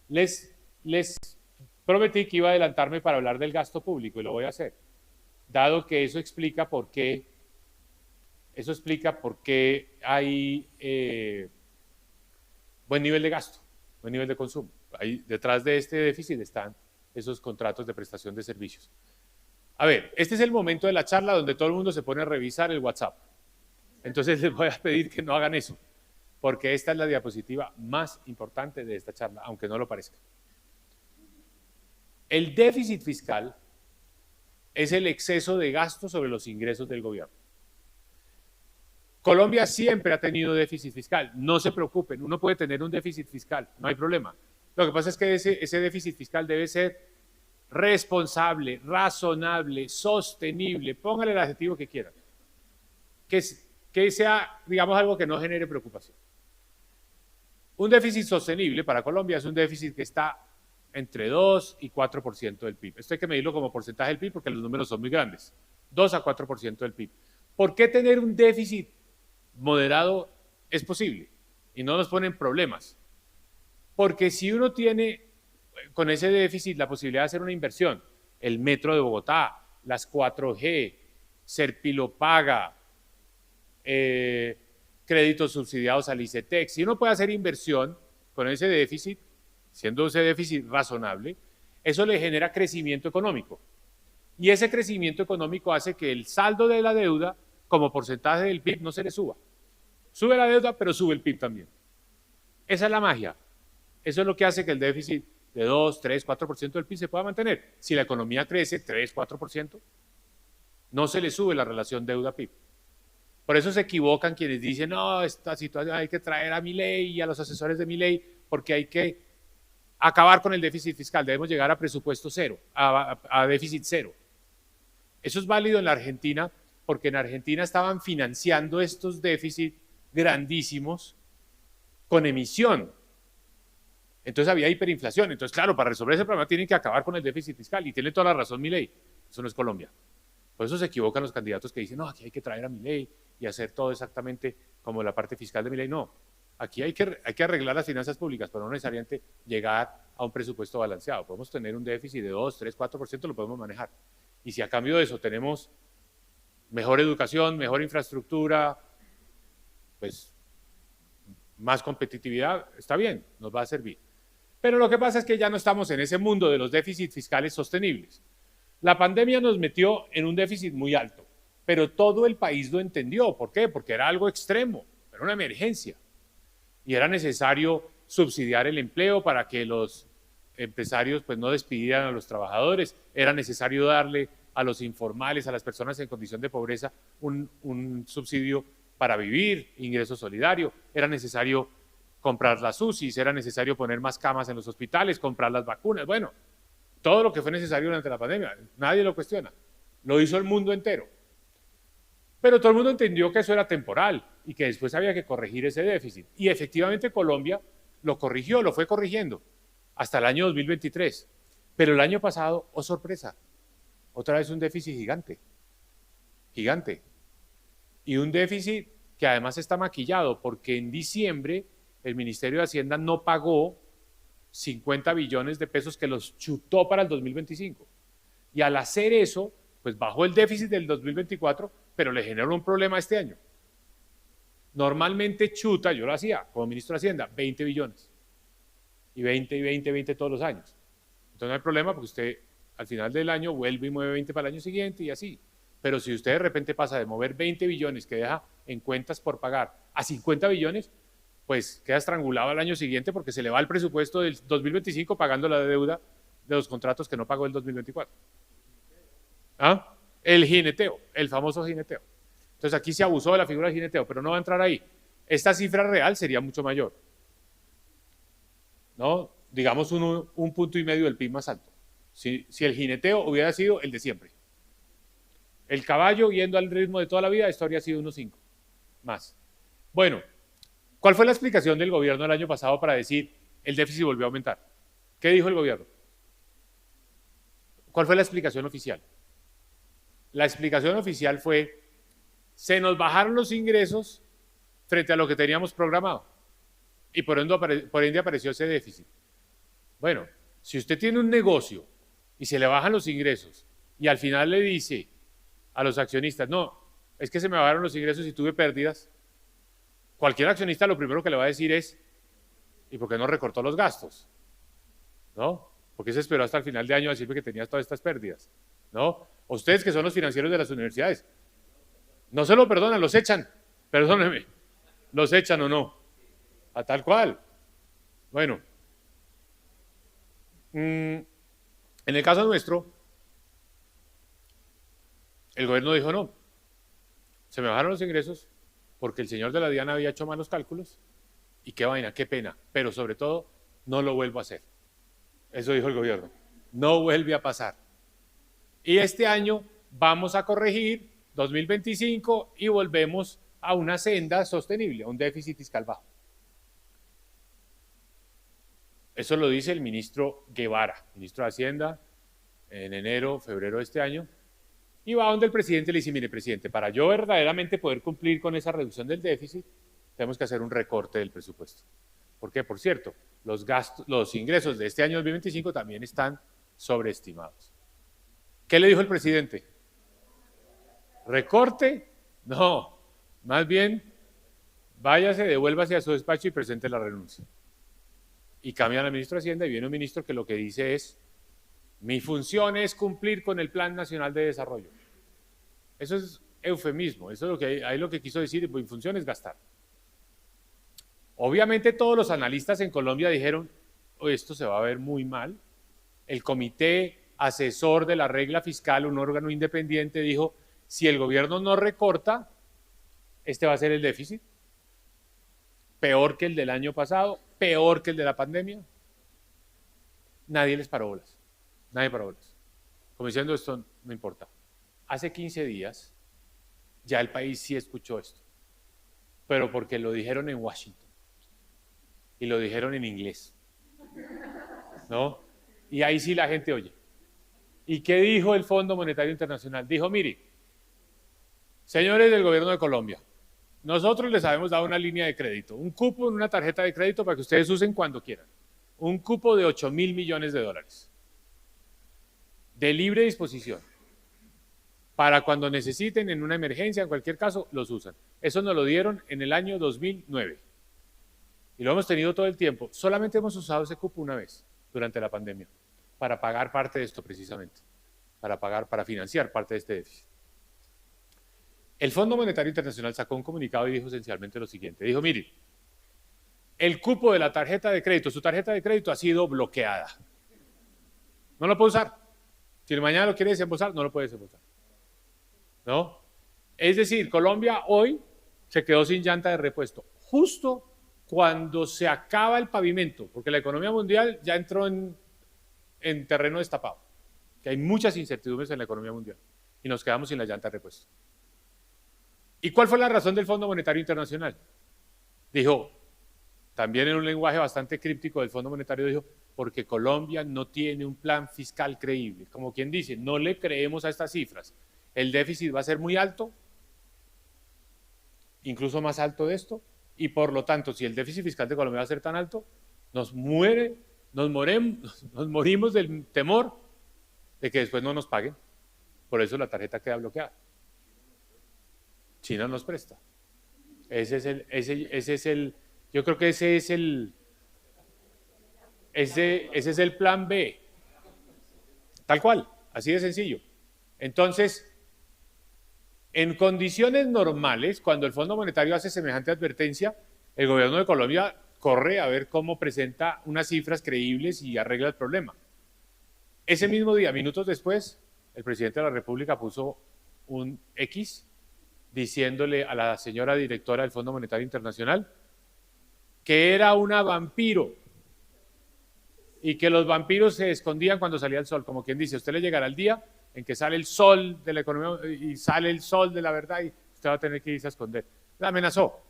les prometí que iba a adelantarme para hablar del gasto público y lo voy a hacer, dado que eso explica por qué hay buen nivel de gasto, buen nivel de consumo. Ahí, detrás de este déficit están esos contratos de prestación de servicios. A ver, este es el momento de la charla donde todo el mundo se pone a revisar el WhatsApp. Entonces les voy a pedir que no hagan eso, porque esta es la diapositiva más importante de esta charla, aunque no lo parezca. El déficit fiscal es el exceso de gasto sobre los ingresos del gobierno. Colombia siempre ha tenido déficit fiscal, no se preocupen, uno puede tener un déficit fiscal, no hay problema. Lo que pasa es que ese déficit fiscal debe ser responsable, razonable, sostenible, póngale el adjetivo que quieran, que sea, digamos, algo que no genere preocupación. Un déficit sostenible para Colombia es un déficit que está entre 2 y 4% del PIB. Esto hay que medirlo como porcentaje del PIB porque los números son muy grandes, 2 a 4% del PIB. ¿Por qué tener un déficit moderado es posible y no nos ponen problemas? Porque si uno tiene con ese déficit la posibilidad de hacer una inversión, el metro de Bogotá, las 4G, Serpilopaga, créditos subsidiados al ICETEX, si uno puede hacer inversión con ese déficit, siendo ese déficit razonable, eso le genera crecimiento económico. Y ese crecimiento económico hace que el saldo de la deuda como porcentaje del PIB no se le suba. Sube la deuda, pero sube el PIB también. Esa es la magia. Eso es lo que hace que el déficit de 2, 3, 4% del PIB se pueda mantener. Si la economía crece 3, 4%, no se le sube la relación deuda-PIB. Por eso se equivocan quienes dicen, no, esta situación hay que traer a Milei y a los asesores de Milei porque hay que acabar con el déficit fiscal. Debemos llegar a presupuesto cero, a déficit cero. Eso es válido en la Argentina porque en Argentina estaban financiando estos déficits grandísimos con emisión. Entonces había hiperinflación. Entonces, claro, para resolver ese problema tienen que acabar con el déficit fiscal. Y tiene toda la razón Milei. Eso no es Colombia. Por eso se equivocan los candidatos que dicen, no, aquí hay que traer a Milei y hacer todo exactamente como la parte fiscal de Milei. No, aquí hay que arreglar las finanzas públicas, pero no necesariamente llegar a un presupuesto balanceado. Podemos tener un déficit de 2, 3, 4%, lo podemos manejar. Y si a cambio de eso tenemos mejor educación, mejor infraestructura, pues más competitividad, está bien, nos va a servir. Pero lo que pasa es que ya no estamos en ese mundo de los déficits fiscales sostenibles. La pandemia nos metió en un déficit muy alto, pero todo el país lo entendió. ¿Por qué? Porque era algo extremo, era una emergencia. Y era necesario subsidiar el empleo para que los empresarios pues, no despidieran a los trabajadores. Era necesario darle a los informales, a las personas en condición de pobreza, un subsidio para vivir, ingreso solidario. Era necesario comprar las UCIs, era necesario poner más camas en los hospitales, comprar las vacunas. Bueno, todo lo que fue necesario durante la pandemia, nadie lo cuestiona. Lo hizo el mundo entero. Pero todo el mundo entendió que eso era temporal y que después había que corregir ese déficit. Y efectivamente Colombia lo corrigió, lo fue corrigiendo hasta el año 2023. Pero el año pasado, oh sorpresa, otra vez un déficit gigante. Gigante. Y un déficit que además está maquillado porque en diciembre el Ministerio de Hacienda no pagó 50 billones de pesos que los chutó para el 2025. Y al hacer eso, pues bajó el déficit del 2024, pero le generó un problema este año. Normalmente chuta, yo lo hacía como ministro de Hacienda, 20 billones. Y 20 todos los años. Entonces no hay problema porque usted al final del año vuelve y mueve 20 para el año siguiente y así. Pero si usted de repente pasa de mover 20 billones que deja en cuentas por pagar a 50 billones, pues queda estrangulado al año siguiente porque se le va el presupuesto del 2025 pagando la deuda de los contratos que no pagó el 2024. ¿Ah? El jineteo, el famoso jineteo. Entonces aquí se abusó de la figura del jineteo, pero no va a entrar ahí. Esta cifra real sería mucho mayor. ¿No? Digamos 1,5 puntos del PIB más alto. Si el jineteo hubiera sido el de siempre. El caballo yendo al ritmo de toda la vida, esto habría sido 1,5 más. Bueno, ¿cuál fue la explicación del gobierno el año pasado para decir el déficit volvió a aumentar. ¿Qué dijo el gobierno? ¿Cuál fue la explicación oficial? La explicación oficial fue, se nos bajaron los ingresos frente a lo que teníamos programado y por ende apareció ese déficit. Bueno, si usted tiene un negocio y se le bajan los ingresos y al final le dice a los accionistas, no, es que se me bajaron los ingresos y tuve pérdidas, cualquier accionista lo primero que le va a decir es, ¿y por qué no recortó los gastos? ¿No? ¿Por qué se esperó hasta el final de año a decirme que tenía todas estas pérdidas? ¿No? Ustedes que son los financieros de las universidades, no se lo perdonan, los echan, perdónenme, los echan o no, a tal cual. Bueno, en el caso nuestro, el gobierno dijo no, se me bajaron los ingresos porque el señor de la DIAN había hecho malos cálculos y qué vaina, qué pena, pero sobre todo no lo vuelvo a hacer. Eso dijo el gobierno, no vuelve a pasar. Y este año vamos a corregir 2025 y volvemos a una senda sostenible, a un déficit fiscal bajo. Eso lo dice el ministro Guevara, ministro de Hacienda, en enero, febrero de este año, y va donde el presidente le dice, mire, presidente, para yo verdaderamente poder cumplir con esa reducción del déficit, tenemos que hacer un recorte del presupuesto. ¿Por qué? Por cierto, los ingresos de este año 2025 también están sobreestimados. ¿Qué le dijo el presidente? ¿Recorte? No, más bien, váyase, devuélvase a su despacho y presente la renuncia. Y cambian al ministro de Hacienda y viene un ministro que lo que dice es, mi función es cumplir con el Plan Nacional de Desarrollo. Eso es eufemismo, eso es lo que ahí lo que quiso decir, mi función es gastar. Obviamente todos los analistas en Colombia dijeron, esto se va a ver muy mal. El comité asesor de la regla fiscal, un órgano independiente, dijo, si el gobierno no recorta, este va a ser el déficit, peor que el del año pasado, peor que el de la pandemia. Nadie les paró bolas, nadie paró bolas. Como diciendo, esto no importa. Hace 15 días ya el país sí escuchó esto, pero porque lo dijeron en Washington y lo dijeron en inglés, ¿no? Y ahí sí la gente oye. ¿Y qué dijo el Fondo Monetario Internacional? Dijo, mire, señores del gobierno de Colombia, nosotros les habíamos dado una línea de crédito, un cupo en una tarjeta de crédito para que ustedes usen cuando quieran, un cupo de 8.000 millones de dólares, de libre disposición, para cuando necesiten en una emergencia, en cualquier caso, los usan. Eso nos lo dieron en el año 2009 y lo hemos tenido todo el tiempo. Solamente hemos usado ese cupo una vez durante la pandemia para pagar parte de esto precisamente, para financiar parte de este déficit. El Fondo Monetario Internacional sacó un comunicado y dijo esencialmente lo siguiente. Dijo, mire, el cupo de la tarjeta de crédito, su tarjeta de crédito ha sido bloqueada. No lo puede usar. Si mañana lo quiere desembolsar, no lo puede desembolsar. ¿No? Es decir, Colombia hoy se quedó sin llanta de repuesto. Justo cuando se acaba el pavimento, porque la economía mundial ya entró en terreno destapado, que hay muchas incertidumbres en la economía mundial y nos quedamos sin la llanta de repuesto. ¿Y cuál fue la razón del Fondo Monetario Internacional? Dijo, también en un lenguaje bastante críptico del Fondo Monetario, dijo, porque Colombia no tiene un plan fiscal creíble. Como quien dice, no le creemos a estas cifras. El déficit va a ser muy alto, incluso más alto de esto, y por lo tanto, si el déficit fiscal de Colombia va a ser tan alto, nos morimos del temor de que después no nos paguen. Por eso la tarjeta queda bloqueada. China nos presta. Yo creo que ese es el plan B. Tal cual, así de sencillo. Entonces, en condiciones normales, cuando el Fondo Monetario hace semejante advertencia, el gobierno de Colombia corre a ver cómo presenta unas cifras creíbles y arregla el problema. Ese mismo día, minutos después, el presidente de la República puso un X diciéndole a la señora directora del Fondo Monetario Internacional que era una vampiro y que los vampiros se escondían cuando salía el sol, como quien dice, usted le llegará el día en que sale el sol de la economía y sale el sol de la verdad y usted va a tener que irse a esconder. La amenazó.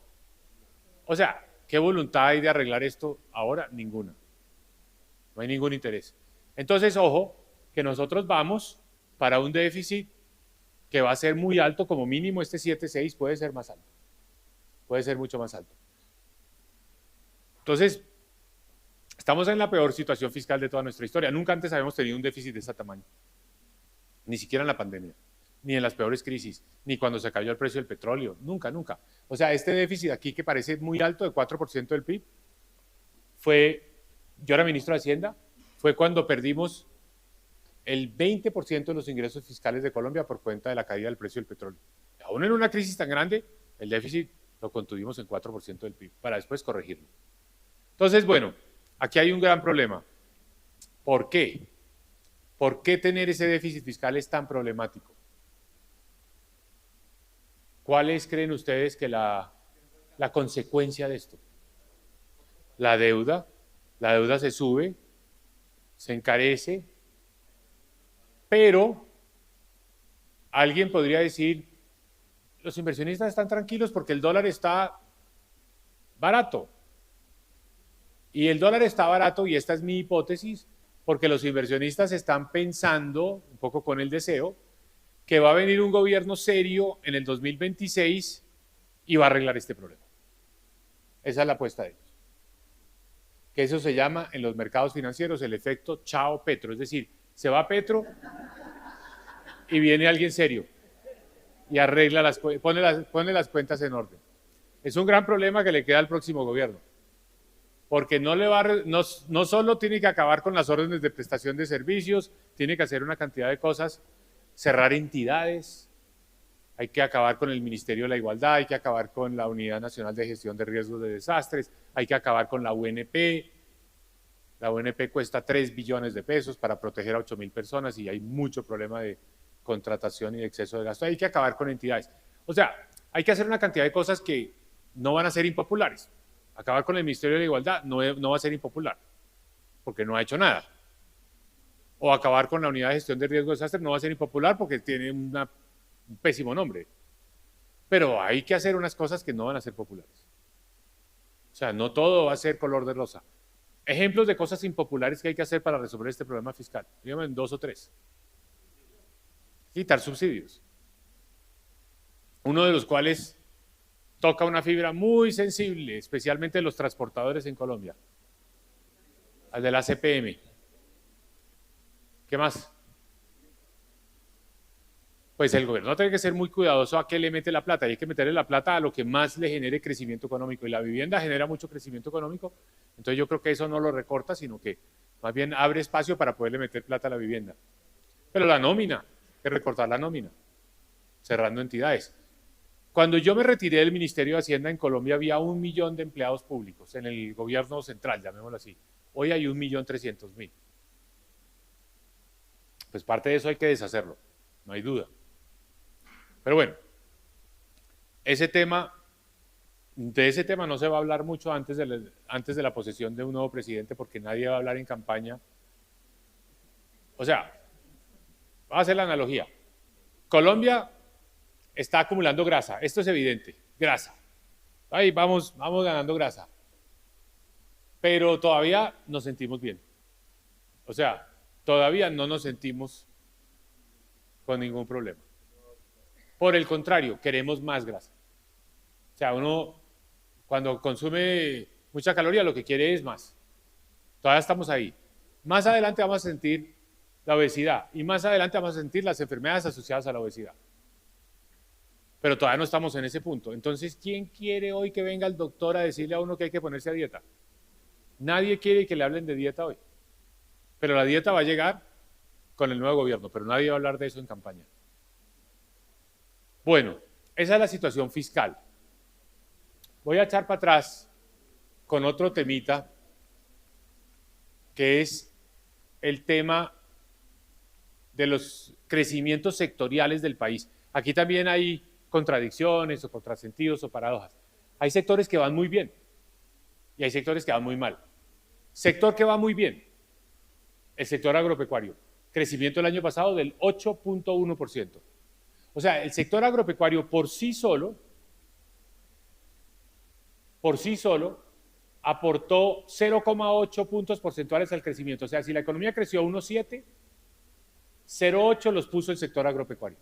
O sea, ¿qué voluntad hay de arreglar esto ahora? Ninguna. no hay ningún interés. Entonces, ojo, que nosotros vamos para un déficit que va a ser muy alto, como mínimo este 7,6 puede ser más alto, puede ser mucho más alto. Entonces, estamos en la peor situación fiscal de toda nuestra historia. Nunca antes habíamos tenido un déficit de ese tamaño, ni siquiera en la pandemia, ni en las peores crisis, ni cuando se cayó el precio del petróleo, nunca, nunca. O sea, este déficit aquí que parece muy alto, de 4% del PIB, yo era ministro de Hacienda, fue cuando perdimos el 20% de los ingresos fiscales de Colombia por cuenta de la caída del precio del petróleo. Aún en una crisis tan grande, el déficit lo contuvimos en 4% del PIB, para después corregirlo. Entonces, bueno, aquí hay un gran problema. ¿Por qué? ¿Por qué tener ese déficit fiscal es tan problemático? ¿Cuáles creen ustedes que la consecuencia de esto? La deuda se sube, se encarece, pero alguien podría decir, los inversionistas están tranquilos porque el dólar está barato. Y el dólar está barato, y esta es mi hipótesis, porque los inversionistas están pensando, un poco con el deseo, que va a venir un gobierno serio en el 2026 y va a arreglar este problema. Esa es la apuesta de ellos. Que eso se llama en los mercados financieros el efecto Chao Petro, es decir, se va Petro y viene alguien serio y arregla pone las cuentas en orden. Es un gran problema que le queda al próximo gobierno, porque no solo tiene que acabar con las órdenes de prestación de servicios, tiene que hacer una cantidad de cosas, cerrar entidades, hay que acabar con el Ministerio de la Igualdad, hay que acabar con la Unidad Nacional de Gestión de Riesgos de Desastres, hay que acabar con la UNP. La UNP cuesta 3 billones de pesos para proteger a 8,000 personas y hay mucho problema de contratación y de exceso de gasto. Hay que acabar con entidades. O sea, hay que hacer una cantidad de cosas que no van a ser impopulares. Acabar con el Ministerio de la Igualdad no va a ser impopular, porque no ha hecho nada. O acabar con la Unidad de Gestión de Riesgo de Desastres no va a ser impopular porque tiene un pésimo nombre. Pero hay que hacer unas cosas que no van a ser populares. O sea, no todo va a ser color de rosa. Ejemplos de cosas impopulares que hay que hacer para resolver este problema fiscal. Dígame en 2 o 3. Quitar subsidios. Uno de los cuales toca una fibra muy sensible, especialmente los transportadores en Colombia. Al de la CPM. ¿Qué más? Pues el gobierno tiene que ser muy cuidadoso a qué le mete la plata, y hay que meterle la plata a lo que más le genere crecimiento económico, y la vivienda genera mucho crecimiento económico, entonces yo creo que eso no lo recorta, sino que más bien abre espacio para poderle meter plata a la vivienda. Pero la nómina, hay que recortar la nómina, cerrando entidades. Cuando yo me retiré del Ministerio de Hacienda, en Colombia había 1 millón de empleados públicos en el gobierno central, llamémoslo así. Hoy hay 1.300.000. Pues parte de eso hay que deshacerlo, no hay duda. Pero bueno, de ese tema no se va a hablar mucho antes de la posesión de un nuevo presidente, porque nadie va a hablar en campaña. O sea, vamos a hacer la analogía. Colombia está acumulando grasa, esto es evidente, grasa. Ahí vamos ganando grasa. Pero todavía nos sentimos bien. O sea, todavía no nos sentimos con ningún problema. Por el contrario, queremos más grasa. O sea, uno cuando consume mucha caloría lo que quiere es más. Todavía estamos ahí. Más adelante vamos a sentir la obesidad y más adelante vamos a sentir las enfermedades asociadas a la obesidad. Pero todavía no estamos en ese punto. Entonces, ¿quién quiere hoy que venga el doctor a decirle a uno que hay que ponerse a dieta? Nadie quiere que le hablen de dieta hoy. Pero la dieta va a llegar con el nuevo gobierno, pero nadie va a hablar de eso en campaña. Bueno, esa es la situación fiscal. Voy a echar para atrás con otro temita, que es el tema de los crecimientos sectoriales del país. Aquí también hay contradicciones o contrasentidos o paradojas. Hay sectores que van muy bien y hay sectores que van muy mal. Sector que va muy bien, el sector agropecuario. Crecimiento el año pasado del 8.1%. O sea, el sector agropecuario por sí solo aportó 0,8 puntos porcentuales al crecimiento. O sea, si la economía creció 1,7, 0,8 los puso el sector agropecuario.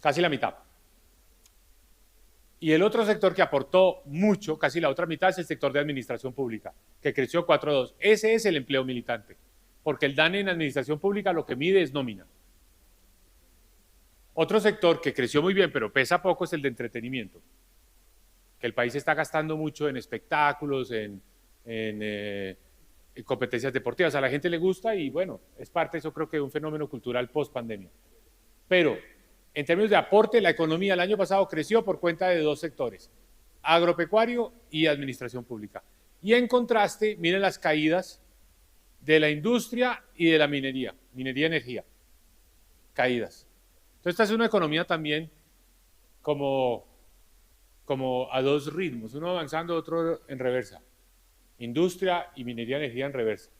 Casi la mitad. Y el otro sector que aportó mucho, casi la otra mitad, es el sector de administración pública, que creció 4,2. Ese es el empleo militante, porque el DANE en administración pública lo que mide es nómina. Otro sector que creció muy bien, pero pesa poco, es el de entretenimiento, que el país está gastando mucho en espectáculos, en competencias deportivas. A la gente le gusta y bueno, es parte, eso creo que de un fenómeno cultural post-pandemia. Pero en términos de aporte, la economía el año pasado creció por cuenta de dos sectores, agropecuario y administración pública. Y en contraste, miren las caídas de la industria y de la minería energía, caídas. Entonces esta es una economía también como a dos ritmos, uno avanzando, otro en reversa. Industria y minería energía en reversa.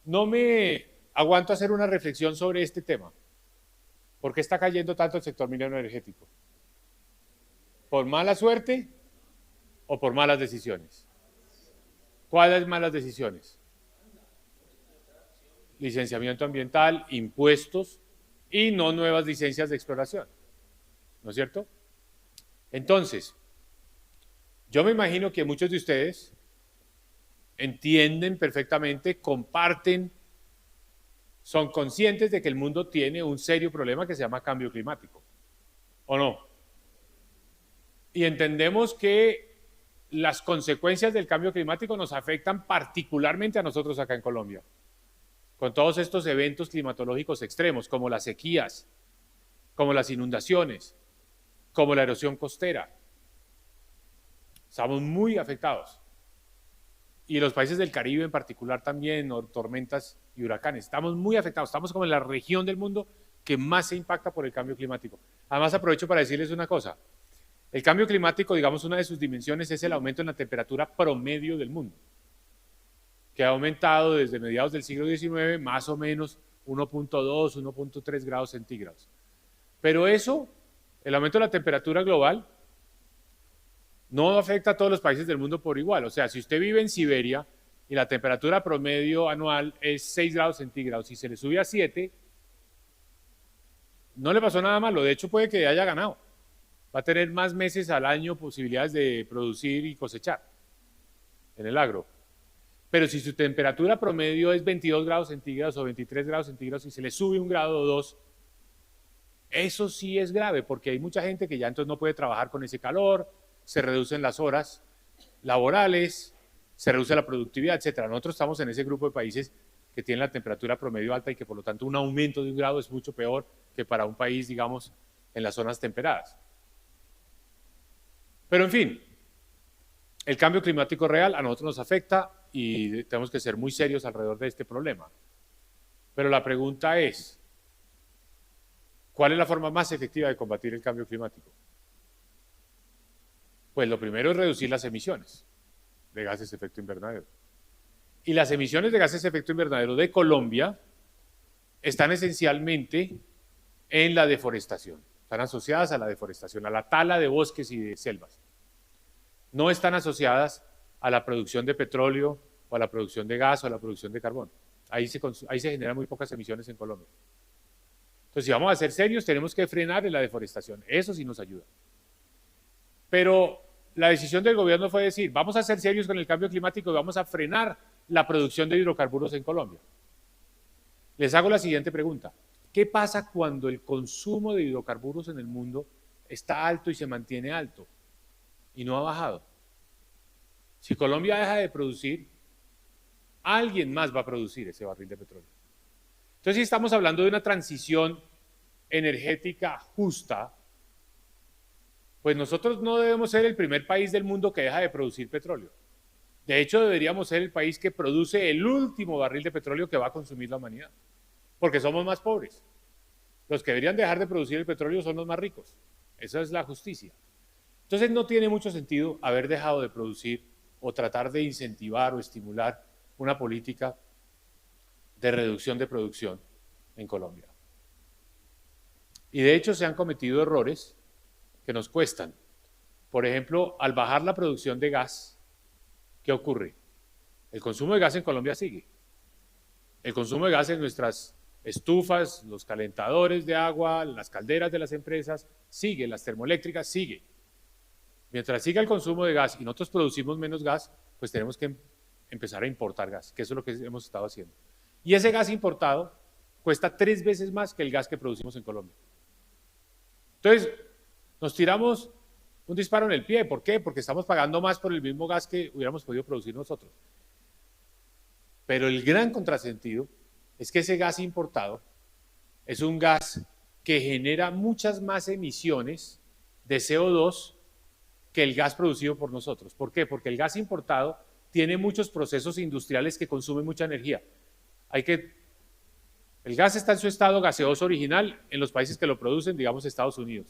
No me aguanto a hacer una reflexión sobre este tema. ¿Por qué está cayendo tanto el sector minero energético? ¿Por mala suerte o por malas decisiones? ¿Cuáles malas decisiones? Licenciamiento ambiental, impuestos y no nuevas licencias de exploración. ¿No es cierto? Entonces, yo me imagino que muchos de ustedes entienden perfectamente, comparten, son conscientes de que el mundo tiene un serio problema que se llama cambio climático, ¿o no? Y entendemos que las consecuencias del cambio climático nos afectan particularmente a nosotros acá en Colombia, con todos estos eventos climatológicos extremos, como las sequías, como las inundaciones, como la erosión costera. Estamos muy afectados. Y los países del Caribe en particular también, o tormentas y huracanes. Estamos muy afectados, estamos como en la región del mundo que más se impacta por el cambio climático. Además, aprovecho para decirles una cosa. El cambio climático, digamos, una de sus dimensiones es el aumento en la temperatura promedio del mundo, que ha aumentado desde mediados del siglo XIX más o menos 1,2, 1,3 grados centígrados. Pero eso, el aumento de la temperatura global, no afecta a todos los países del mundo por igual. O sea, si usted vive en Siberia y la temperatura promedio anual es 6 grados centígrados y se le sube a 7, no le pasó nada malo. De hecho, puede que haya ganado. Va a tener más meses al año posibilidades de producir y cosechar en el agro. Pero si su temperatura promedio es 22 grados centígrados o 23 grados centígrados y se le sube 1 grado o 2, eso sí es grave, porque hay mucha gente que ya entonces no puede trabajar con ese calor, se reducen las horas laborales, se reduce la productividad, etc. Nosotros estamos en ese grupo de países que tienen la temperatura promedio alta y que por lo tanto un aumento de 1 grado es mucho peor que para un país, digamos, en las zonas temperadas. Pero en fin, el cambio climático real a nosotros nos afecta y tenemos que ser muy serios alrededor de este problema. Pero la pregunta es, ¿cuál es la forma más efectiva de combatir el cambio climático? Pues lo primero es reducir las emisiones de gases de efecto invernadero. Y las emisiones de gases de efecto invernadero de Colombia están esencialmente en la deforestación. Están asociadas a la deforestación, a la tala de bosques y de selvas. No están asociadas a la producción de petróleo o a la producción de gas o a la producción de carbón. Ahí se generan muy pocas emisiones en Colombia. Entonces, si vamos a ser serios, tenemos que frenar la deforestación. Eso sí nos ayuda. Pero la decisión del gobierno fue decir, vamos a ser serios con el cambio climático y vamos a frenar la producción de hidrocarburos en Colombia. Les hago la siguiente pregunta. ¿Qué pasa cuando el consumo de hidrocarburos en el mundo está alto y se mantiene alto y no ha bajado? Si Colombia deja de producir, alguien más va a producir ese barril de petróleo. Entonces, si estamos hablando de una transición energética justa, pues nosotros no debemos ser el primer país del mundo que deja de producir petróleo. De hecho, deberíamos ser el país que produce el último barril de petróleo que va a consumir la humanidad, porque somos más pobres. Los que deberían dejar de producir el petróleo son los más ricos. Esa es la justicia. Entonces, no tiene mucho sentido haber dejado de producir o tratar de incentivar o estimular una política de reducción de producción en Colombia. Y de hecho se han cometido errores que nos cuestan. Por ejemplo, al bajar la producción de gas, ¿qué ocurre? El consumo de gas en Colombia sigue. El consumo de gas en nuestras estufas, los calentadores de agua, las calderas de las empresas, sigue, las termoeléctricas, sigue. Mientras siga el consumo de gas y nosotros producimos menos gas, pues tenemos que empezar a importar gas, que eso es lo que hemos estado haciendo. Y ese gas importado cuesta 3 veces más que el gas que producimos en Colombia. Entonces, nos tiramos un disparo en el pie. ¿Por qué? Porque estamos pagando más por el mismo gas que hubiéramos podido producir nosotros. Pero el gran contrasentido es que ese gas importado es un gas que genera muchas más emisiones de CO2 que el gas producido por nosotros. ¿Por qué? Porque el gas importado tiene muchos procesos industriales que consumen mucha energía. El gas está en su estado gaseoso original en los países que lo producen, digamos Estados Unidos.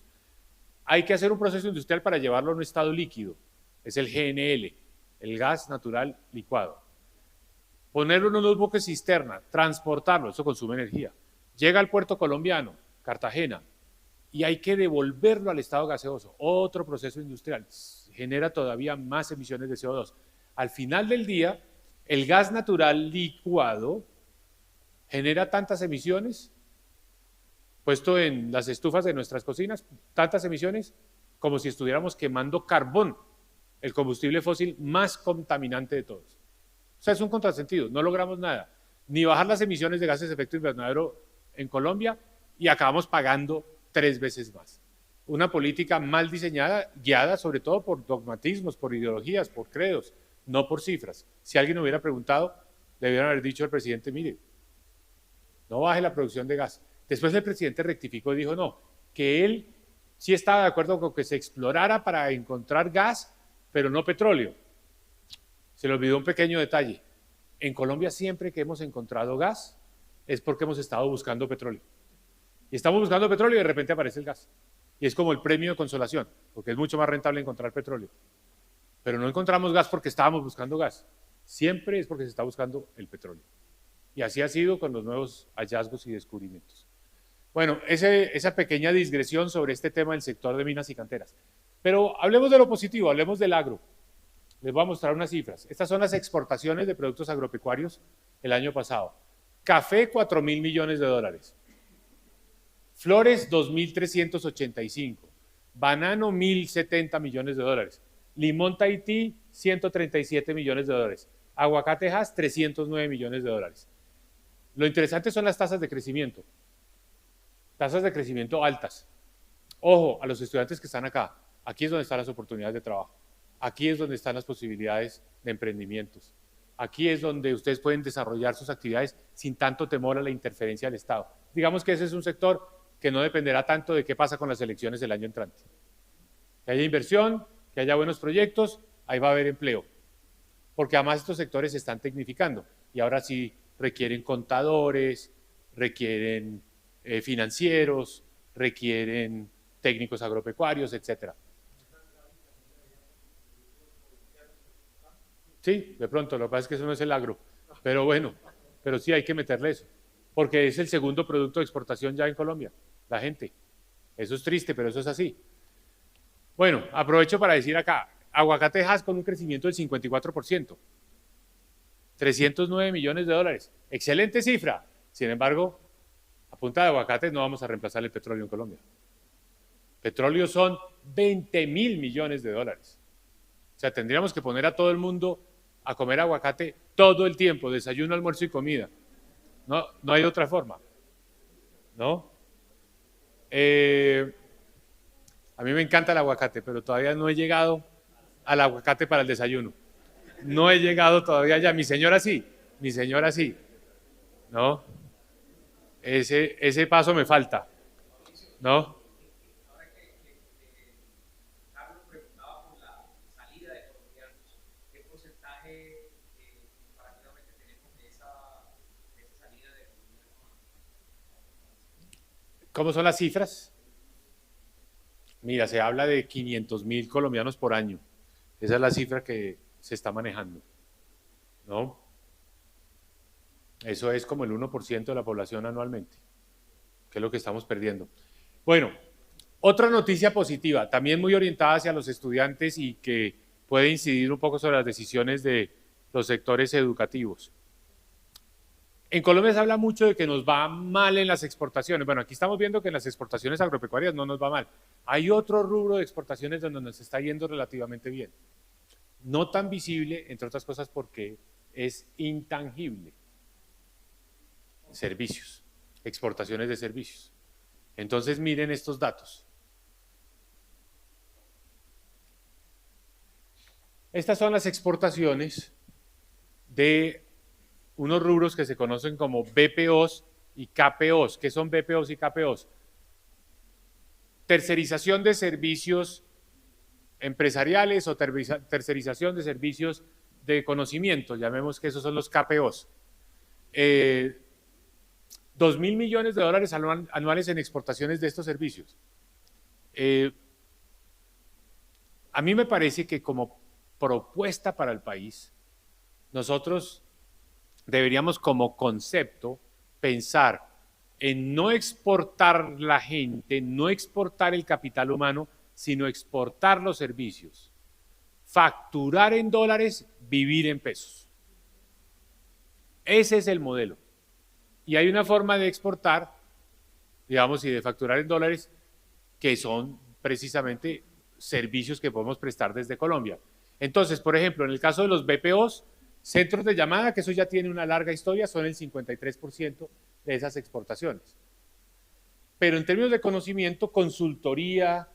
Hay que hacer un proceso industrial para llevarlo a un estado líquido, es el GNL, el gas natural licuado. Ponerlo en unos buques cisterna, transportarlo, eso consume energía. Llega al puerto colombiano, Cartagena, y hay que devolverlo al estado gaseoso, otro proceso industrial, genera todavía más emisiones de CO2. Al final del día, el gas natural licuado genera tantas emisiones, puesto en las estufas de nuestras cocinas, tantas emisiones como si estuviéramos quemando carbón, el combustible fósil más contaminante de todos. O sea, es un contrasentido, no logramos nada, ni bajar las emisiones de gases de efecto invernadero en Colombia y acabamos pagando 3 veces más. Una política mal diseñada, guiada sobre todo por dogmatismos, por ideologías, por credos, no por cifras. Si alguien hubiera preguntado, le hubieran haber dicho al presidente, mire, no baje la producción de gas. Después el presidente rectificó y dijo no, que él sí estaba de acuerdo con que se explorara para encontrar gas, pero no petróleo. Se le olvidó un pequeño detalle. En Colombia siempre que hemos encontrado gas es porque hemos estado buscando petróleo. Y estamos buscando petróleo y de repente aparece el gas. Y es como el premio de consolación, porque es mucho más rentable encontrar petróleo. Pero no encontramos gas porque estábamos buscando gas. Siempre es porque se está buscando el petróleo. Y así ha sido con los nuevos hallazgos y descubrimientos. Bueno, esa pequeña digresión sobre este tema del sector de minas y canteras. Pero hablemos de lo positivo, hablemos del agro. Les voy a mostrar unas cifras. Estas son las exportaciones de productos agropecuarios el año pasado. Café, 4.000 millones de dólares. Flores, 2.385. Banano, 1.070 millones de dólares. Limón Tahití, 137 millones de dólares. Aguacate Hass, 309 millones de dólares. Lo interesante son las tasas de crecimiento. Tasas de crecimiento altas. Ojo, a los estudiantes que están acá, aquí es donde están las oportunidades de trabajo. Aquí es donde están las posibilidades de emprendimientos. Aquí es donde ustedes pueden desarrollar sus actividades sin tanto temor a la interferencia del Estado. Digamos que ese es un sector que no dependerá tanto de qué pasa con las elecciones del año entrante. Que haya inversión, que haya buenos proyectos, ahí va a haber empleo. Porque además estos sectores se están tecnificando y ahora sí requieren contadores, requieren financieros, requieren técnicos agropecuarios, etcétera. Sí, de pronto, lo que pasa es que eso no es el agro, pero bueno, pero sí hay que meterle eso, porque es el segundo producto de exportación ya en Colombia, la gente. Eso es triste, pero eso es así. Bueno, aprovecho para decir acá, Aguacate Hass con un crecimiento del 54%, 309 millones de dólares, excelente cifra. Sin embargo, a punta de aguacate no vamos a reemplazar el petróleo en Colombia. Petróleo son 20.000 millones de dólares. O sea, tendríamos que poner a todo el mundo a comer aguacate todo el tiempo, desayuno, almuerzo y comida. No, no hay otra forma. ¿No? A mí me encanta el aguacate, pero todavía no he llegado al aguacate para el desayuno. No he llegado todavía allá. Mi señora sí, ¿no? Ese paso me falta, ¿no? Carlos preguntaba por la salida de colombianos, ¿qué porcentaje comparativamente tenemos de esa salida de colombianos? ¿Cómo son las cifras? Mira, se habla de 500.000 colombianos por año. Esa es la cifra que se está manejando, ¿no? Eso es como el 1% de la población anualmente, que es lo que estamos perdiendo. Bueno, Otra noticia positiva, también muy orientada hacia los estudiantes y que puede incidir un poco sobre las decisiones de los sectores educativos. En Colombia se habla mucho de que nos va mal en las exportaciones. Bueno, aquí estamos viendo que en las exportaciones agropecuarias no nos va mal. Hay otro rubro de exportaciones donde nos está yendo relativamente bien. No tan visible, entre otras cosas, porque es intangible. Servicios, exportaciones de servicios. Entonces miren estos datos. Estas son las exportaciones de unos rubros que se conocen como BPOs y KPOs. ¿Qué son BPOs y KPOs? Tercerización de servicios empresariales o tercerización de servicios de conocimiento, llamemos que esos son los KPOs. 2.000 millones de dólares anuales en exportaciones de estos servicios. A mí me parece que como propuesta para el país, nosotros deberíamos como concepto pensar en no exportar la gente, no exportar el capital humano, sino exportar los servicios. Facturar en dólares, vivir en pesos. Ese es el modelo. Y hay una forma de exportar, digamos, y de facturar en dólares, que son precisamente servicios que podemos prestar desde Colombia. Entonces, por ejemplo, en el caso de los BPOs, centros de llamada, que eso ya tiene una larga historia, son el 53% de esas exportaciones. Pero en términos de conocimiento, consultoría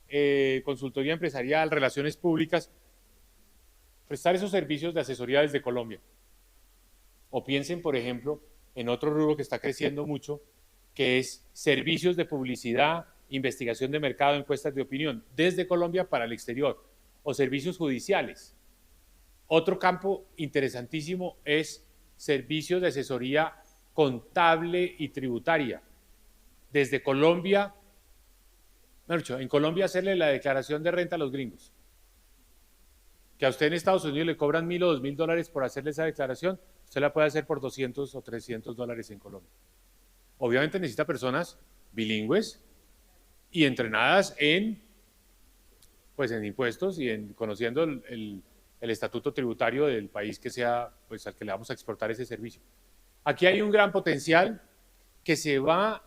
empresarial, relaciones públicas, prestar esos servicios de asesoría desde Colombia. O piensen, por ejemplo, en otro rubro que está creciendo mucho, que es servicios de publicidad, investigación de mercado, encuestas de opinión, desde Colombia para el exterior, o servicios judiciales. Otro campo interesantísimo es servicios de asesoría contable y tributaria. Desde Colombia, en Colombia hacerle la declaración de renta a los gringos. Que a usted en Estados Unidos le cobran $1.000 o $2.000 por hacerle esa declaración, usted la puede hacer por $200 o $300 en Colombia. Obviamente necesita personas bilingües y entrenadas en impuestos y en conociendo el estatuto tributario del país que sea, pues, al que le vamos a exportar ese servicio. Aquí hay un gran potencial que se va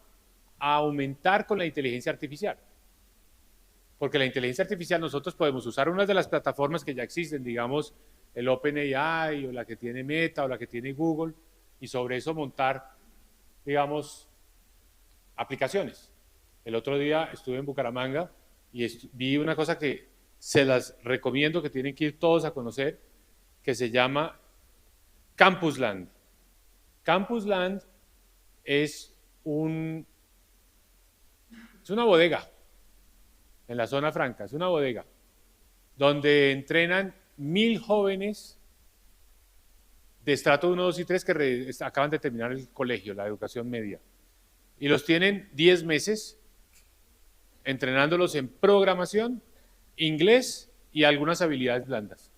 a aumentar con la inteligencia artificial. Porque la inteligencia artificial nosotros podemos usar unas de las plataformas que ya existen, digamos el OpenAI o la que tiene Meta o la que tiene Google, y sobre eso montar, digamos, aplicaciones. El otro día estuve en Bucaramanga y vi una cosa que se las recomiendo, que tienen que ir todos a conocer, que se llama Campusland. Campusland es una bodega en la zona franca, es una bodega donde entrenan 1.000 jóvenes de estrato 1, 2 y 3 que acaban de terminar el colegio, la educación media, y los tienen 10 meses entrenándolos en programación, inglés y algunas habilidades blandas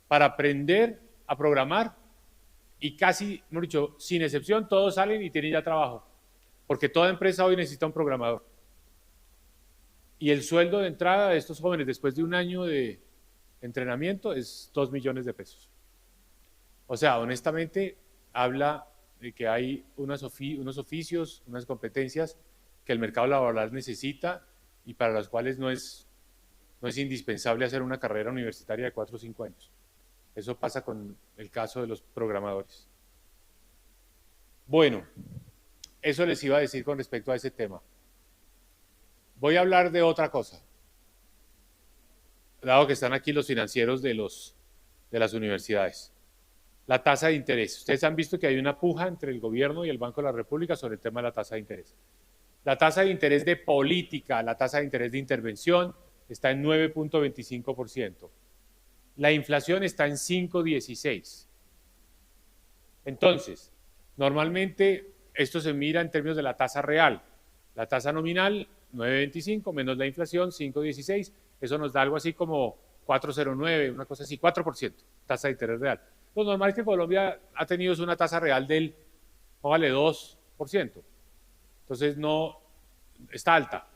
para aprender a programar, y casi, mejor dicho, sin excepción, todos salen y tienen ya trabajo, porque toda empresa hoy necesita un programador. Y el sueldo de entrada de estos jóvenes después de un año de entrenamiento es 2 millones de pesos. O sea, honestamente, habla de que hay unos oficios, unas competencias que el mercado laboral necesita y para las cuales no es indispensable hacer una carrera universitaria de 4 o 5 años. Eso pasa con el caso de los programadores. Bueno, eso les iba a decir con respecto a ese tema. Voy a hablar de otra cosa, dado que están aquí los financieros de las universidades. La tasa de interés. Ustedes han visto que hay una puja entre el gobierno y el Banco de la República sobre el tema de la tasa de interés. La tasa de interés de política, la tasa de interés de intervención, está en 9.25%. La inflación está en 5.16%. Entonces, normalmente esto se mira en términos de la tasa real. La tasa nominal, 9.25, menos la inflación, 5.16. Eso nos da algo así como 4.09, una cosa así, 4%, tasa de interés real. Lo normal es que Colombia ha tenido una tasa real del, póngale, 2%. Entonces no está alta.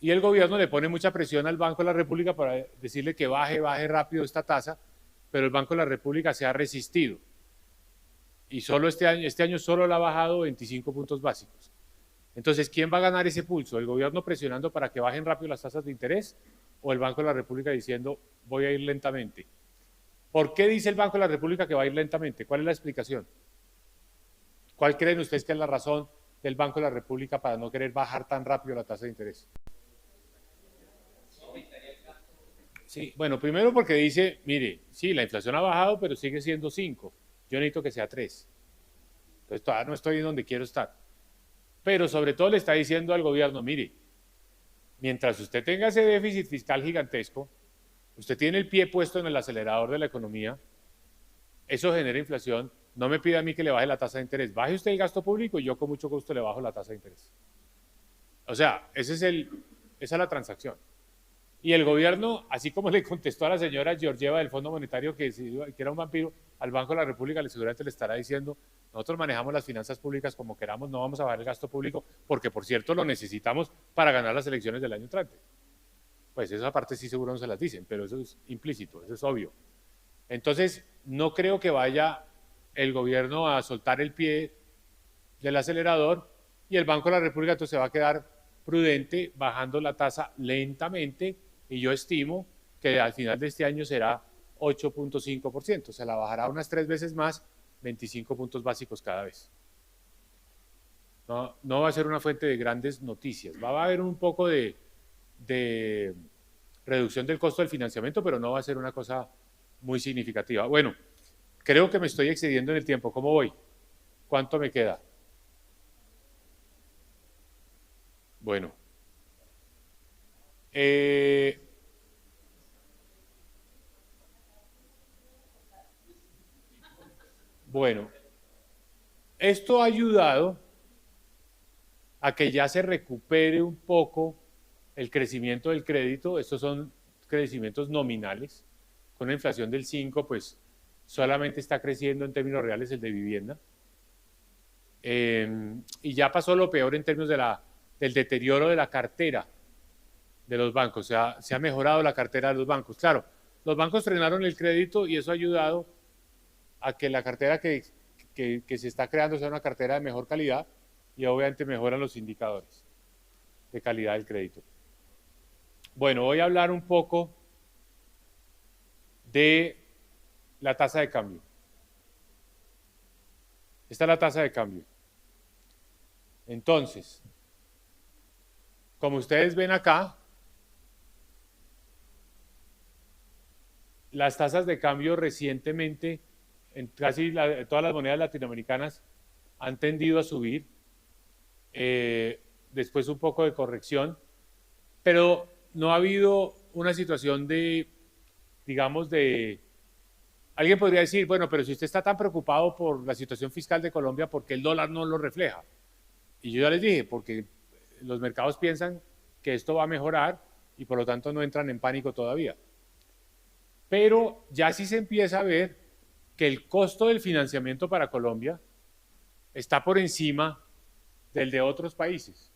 y el gobierno le pone mucha presión al Banco de la República para decirle que baje rápido esta tasa, pero el Banco de la República se ha resistido. Y solo este año solo la ha bajado 25 puntos básicos. Entonces, ¿quién va a ganar ese pulso? ¿El gobierno presionando para que bajen rápido las tasas de interés o el Banco de la República diciendo voy a ir lentamente? ¿Por qué dice el Banco de la República que va a ir lentamente? ¿Cuál es la explicación? ¿Cuál creen ustedes que es la razón del Banco de la República para no querer bajar tan rápido la tasa de interés? Sí, bueno, primero porque dice, mire, sí, la inflación ha bajado, pero sigue siendo 5. Yo necesito que sea 3. Entonces todavía no estoy en donde quiero estar. Pero sobre todo le está diciendo al gobierno, mire, mientras usted tenga ese déficit fiscal gigantesco, usted tiene el pie puesto en el acelerador de la economía, eso genera inflación, no me pida a mí que le baje la tasa de interés, baje usted el gasto público y yo con mucho gusto le bajo la tasa de interés. O sea, esa es la transacción. Y el gobierno, así como le contestó a la señora Georgieva del Fondo Monetario que era un vampiro, al Banco de la República seguramente le estará diciendo, nosotros manejamos las finanzas públicas como queramos, no vamos a bajar el gasto público, porque por cierto lo necesitamos para ganar las elecciones del año entrante. Pues esa parte sí seguro no se las dicen, pero eso es implícito, eso es obvio. Entonces, no creo que vaya el gobierno a soltar el pie del acelerador y el Banco de la República entonces se va a quedar prudente, bajando la tasa lentamente, y yo estimo que al final de este año será 8.5%, se la bajará unas 3 veces más, 25 puntos básicos cada vez. No va a ser una fuente de grandes noticias, va a haber un poco de reducción del costo del financiamiento, pero no va a ser una cosa muy significativa. Bueno, creo que me estoy excediendo en el tiempo, ¿cómo voy? ¿Cuánto me queda? Bueno. Bueno, esto ha ayudado a que ya se recupere un poco el crecimiento del crédito. Estos son crecimientos nominales. Con una inflación del 5, pues solamente está creciendo en términos reales el de vivienda. Y ya pasó lo peor en términos del deterioro de la cartera de los bancos. Se ha mejorado la cartera de los bancos. Claro, los bancos frenaron el crédito y eso ha ayudado a que la cartera que se está creando sea una cartera de mejor calidad y obviamente mejoran los indicadores de calidad del crédito. Bueno, voy a hablar un poco de la tasa de cambio. Esta es la tasa de cambio. Entonces, como ustedes ven acá, las tasas de cambio recientemente en casi todas las monedas latinoamericanas han tendido a subir, después un poco de corrección, pero no ha habido una situación digamos, alguien podría decir, bueno, pero si usted está tan preocupado por la situación fiscal de Colombia, ¿por qué el dólar no lo refleja? Y yo ya les dije, porque los mercados piensan que esto va a mejorar y por lo tanto no entran en pánico todavía. Pero ya sí se empieza a ver que el costo del financiamiento para Colombia está por encima del de otros países.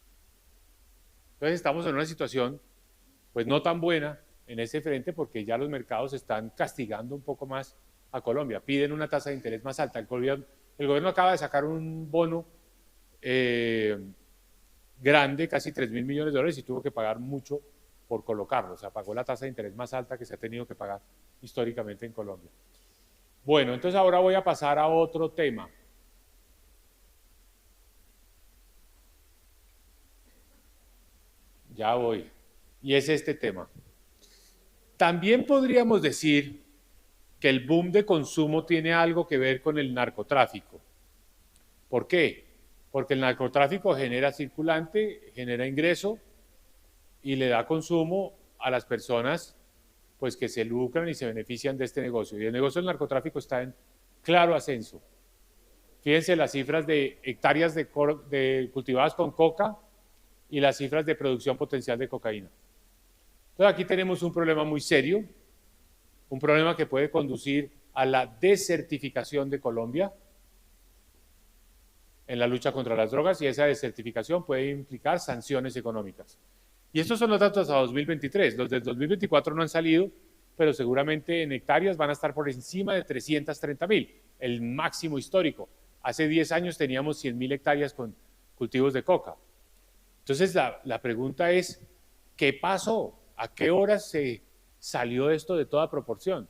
Entonces estamos en una situación pues no tan buena en ese frente porque ya los mercados están castigando un poco más a Colombia, piden una tasa de interés más alta. El gobierno acaba de sacar un bono grande, casi 3.000 millones de dólares y tuvo que pagar mucho por colocarlo, o sea, pagó la tasa de interés más alta que se ha tenido que pagar históricamente en Colombia. Bueno, entonces ahora voy a pasar a otro tema. Ya voy. Y es este tema. También podríamos decir que el boom de consumo tiene algo que ver con el narcotráfico. ¿Por qué? Porque el narcotráfico genera circulante, genera ingreso y le da consumo a las personas pues que se lucran y se benefician de este negocio. Y el negocio del narcotráfico está en claro ascenso. Fíjense las cifras de hectáreas cultivadas con coca y las cifras de producción potencial de cocaína. Entonces aquí tenemos un problema muy serio, un problema que puede conducir a la desertificación de Colombia en la lucha contra las drogas y esa desertificación puede implicar sanciones económicas. Y estos son los datos a 2023. Los del 2024 no han salido, pero seguramente en hectáreas van a estar por encima de 330.000, el máximo histórico. Hace 10 años teníamos 100.000 hectáreas con cultivos de coca. Entonces la pregunta es, ¿qué pasó? ¿A qué horas se salió esto de toda proporción?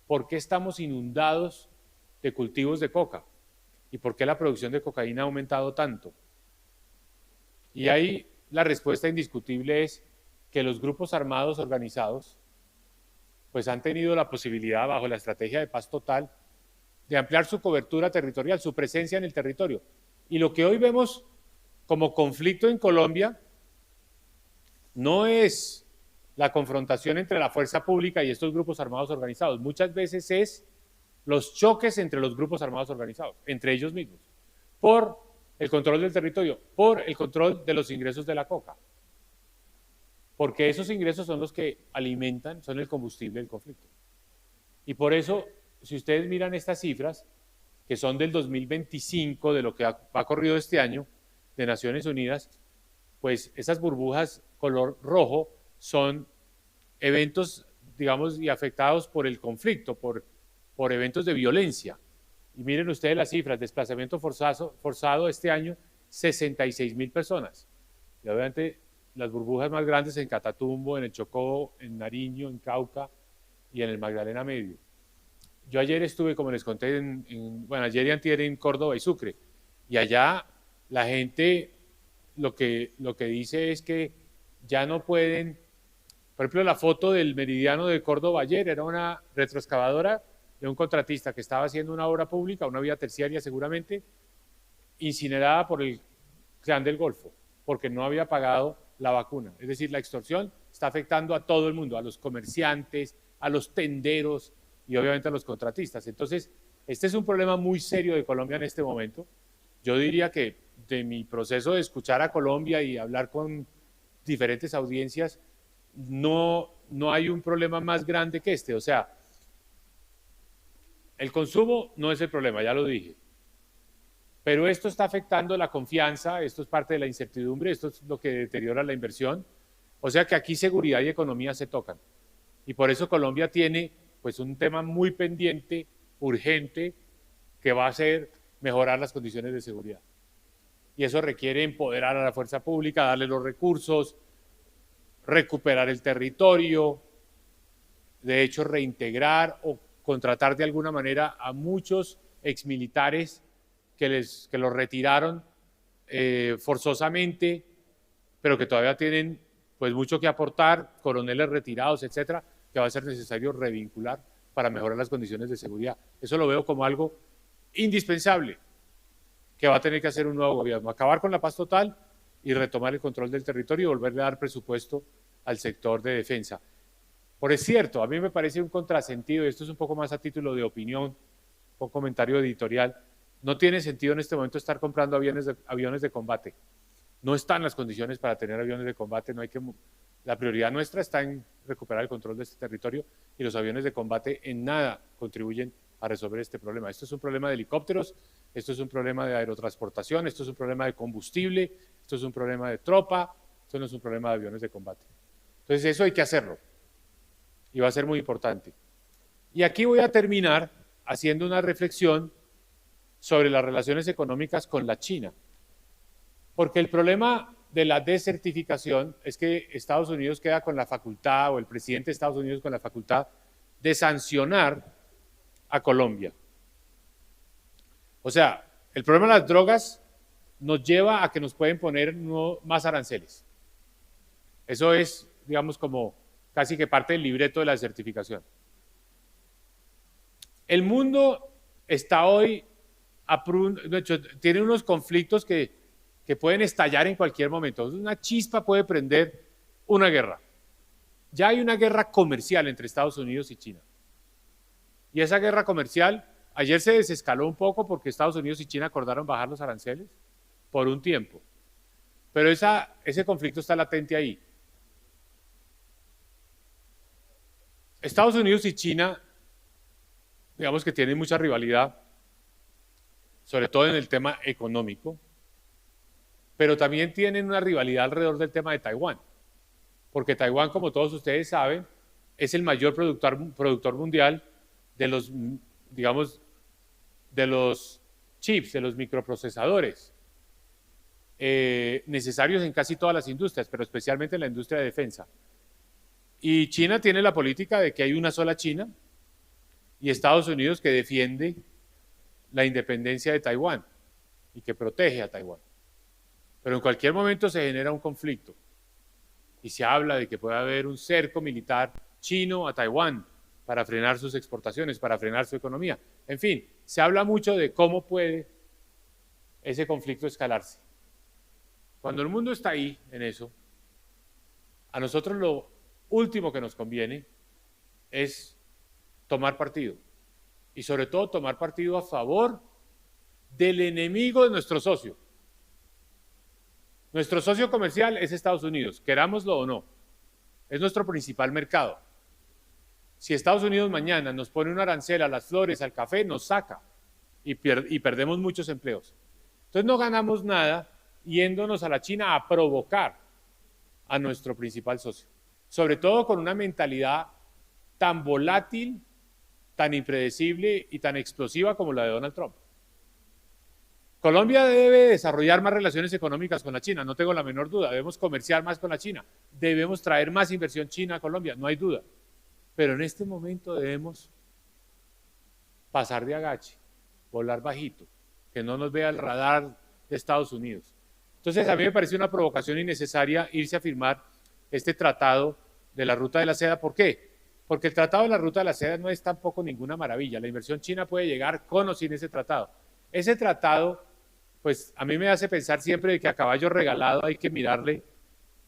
¿Por qué estamos inundados de cultivos de coca? ¿Y por qué la producción de cocaína ha aumentado tanto? Y ahí la respuesta indiscutible es que los grupos armados organizados pues han tenido la posibilidad, bajo la estrategia de paz total, de ampliar su cobertura territorial, su presencia en el territorio. Y lo que hoy vemos como conflicto en Colombia no es la confrontación entre la fuerza pública y estos grupos armados organizados. Muchas veces es los choques entre los grupos armados organizados, entre ellos mismos, por el control del territorio, por el control de los ingresos de la coca. Porque esos ingresos son los que alimentan, son el combustible del conflicto. Y por eso, si ustedes miran estas cifras, que son del 2025, de lo que ha corrido este año, de Naciones Unidas, pues esas burbujas color rojo son eventos, digamos, y afectados por el conflicto, por eventos de violencia. Y miren ustedes las cifras, desplazamiento forzado este año, 66.000 personas. Y obviamente las burbujas más grandes en Catatumbo, en el Chocó, en Nariño, en Cauca y en el Magdalena Medio. Yo ayer estuve, como les conté, bueno, ayer y antier en Córdoba y Sucre, y allá la gente lo que dice es que ya no pueden, por ejemplo, la foto del meridiano de Córdoba ayer era una retroexcavadora de un contratista que estaba haciendo una obra pública, una vía terciaria seguramente, incinerada por el Clan del Golfo, porque no había pagado la vacuna. Es decir, la extorsión está afectando a todo el mundo, a los comerciantes, a los tenderos y obviamente a los contratistas. Entonces, este es un problema muy serio de Colombia en este momento. Yo diría que de mi proceso de escuchar a Colombia y hablar con diferentes audiencias, no hay un problema más grande que este. O sea, el consumo no es el problema, ya lo dije. Pero esto está afectando la confianza, esto es parte de la incertidumbre, esto es lo que deteriora la inversión. O sea que aquí seguridad y economía se tocan. Y por eso Colombia tiene pues un tema muy pendiente, urgente, que va a ser mejorar las condiciones de seguridad. Y eso requiere empoderar a la fuerza pública, darle los recursos, recuperar el territorio, de hecho reintegrar o contratar de alguna manera a muchos exmilitares que los retiraron forzosamente, pero que todavía tienen pues mucho que aportar, coroneles retirados, etcétera, que va a ser necesario revincular para mejorar las condiciones de seguridad. Eso lo veo como algo indispensable que va a tener que hacer un nuevo gobierno, acabar con la paz total y retomar el control del territorio y volverle a dar presupuesto al sector de defensa. Por es cierto, a mí me parece un contrasentido, y esto es un poco más a título de opinión, un comentario editorial, no tiene sentido en este momento estar comprando aviones de combate. No están las condiciones para tener aviones de combate, la prioridad nuestra está en recuperar el control de este territorio y los aviones de combate en nada contribuyen a resolver este problema. Esto es un problema de helicópteros, esto es un problema de aerotransportación, esto es un problema de combustible, esto es un problema de tropa, esto no es un problema de aviones de combate. Entonces eso hay que hacerlo y va a ser muy importante. Y aquí voy a terminar haciendo una reflexión sobre las relaciones económicas con la China. Porque el problema de la desertificación es que Estados Unidos queda con la facultad, o el presidente de Estados Unidos con la facultad, de sancionar a Colombia. O sea, el problema de las drogas nos lleva a que nos pueden poner más aranceles. Eso es, digamos, como casi que parte del libreto de la desertificación. El mundo está hoy, de hecho, tiene unos conflictos que pueden estallar en cualquier momento. Una chispa puede prender una guerra. Ya hay una guerra comercial entre Estados Unidos y China. Y esa guerra comercial, ayer se desescaló un poco porque Estados Unidos y China acordaron bajar los aranceles por un tiempo. Pero ese conflicto está latente ahí. Estados Unidos y China, digamos que tienen mucha rivalidad, sobre todo en el tema económico, pero también tienen una rivalidad alrededor del tema de Taiwán. porque Taiwán, como todos ustedes saben, es el mayor productor mundial de los, digamos, de los chips, de los microprocesadores, necesarios en casi todas las industrias, pero especialmente en la industria de defensa. Y China tiene la política de que hay una sola China, y Estados Unidos que defiende la independencia de Taiwán y que protege a Taiwán. Pero en cualquier momento se genera un conflicto y se habla de que puede haber un cerco militar chino a Taiwán para frenar sus exportaciones, para frenar su economía. En fin, se habla mucho de cómo puede ese conflicto escalarse. Cuando el mundo está ahí en eso, a nosotros lo último que nos conviene es tomar partido, y sobre todo tomar partido a favor del enemigo de nuestro socio. Nuestro socio comercial es Estados Unidos, querámoslo o no, es nuestro principal mercado. Si Estados Unidos mañana nos pone un arancel a las flores, al café, nos saca y perdemos muchos empleos. Entonces no ganamos nada yéndonos a la China a provocar a nuestro principal socio, sobre todo con una mentalidad tan volátil, tan impredecible y tan explosiva como la de Donald Trump. Colombia debe desarrollar más relaciones económicas con la China, no tengo la menor duda, debemos comerciar más con la China, debemos traer más inversión china a Colombia, no hay duda. Pero en este momento debemos pasar de agache, volar bajito, que no nos vea el radar de Estados Unidos. Entonces a mí me parece una provocación innecesaria irse a firmar este tratado de la Ruta de la Seda. ¿Por qué? Porque el Tratado de la Ruta de la Seda no es tampoco ninguna maravilla. La inversión china puede llegar con o sin ese tratado. Ese tratado, pues a mí me hace pensar siempre de que a caballo regalado hay que mirarle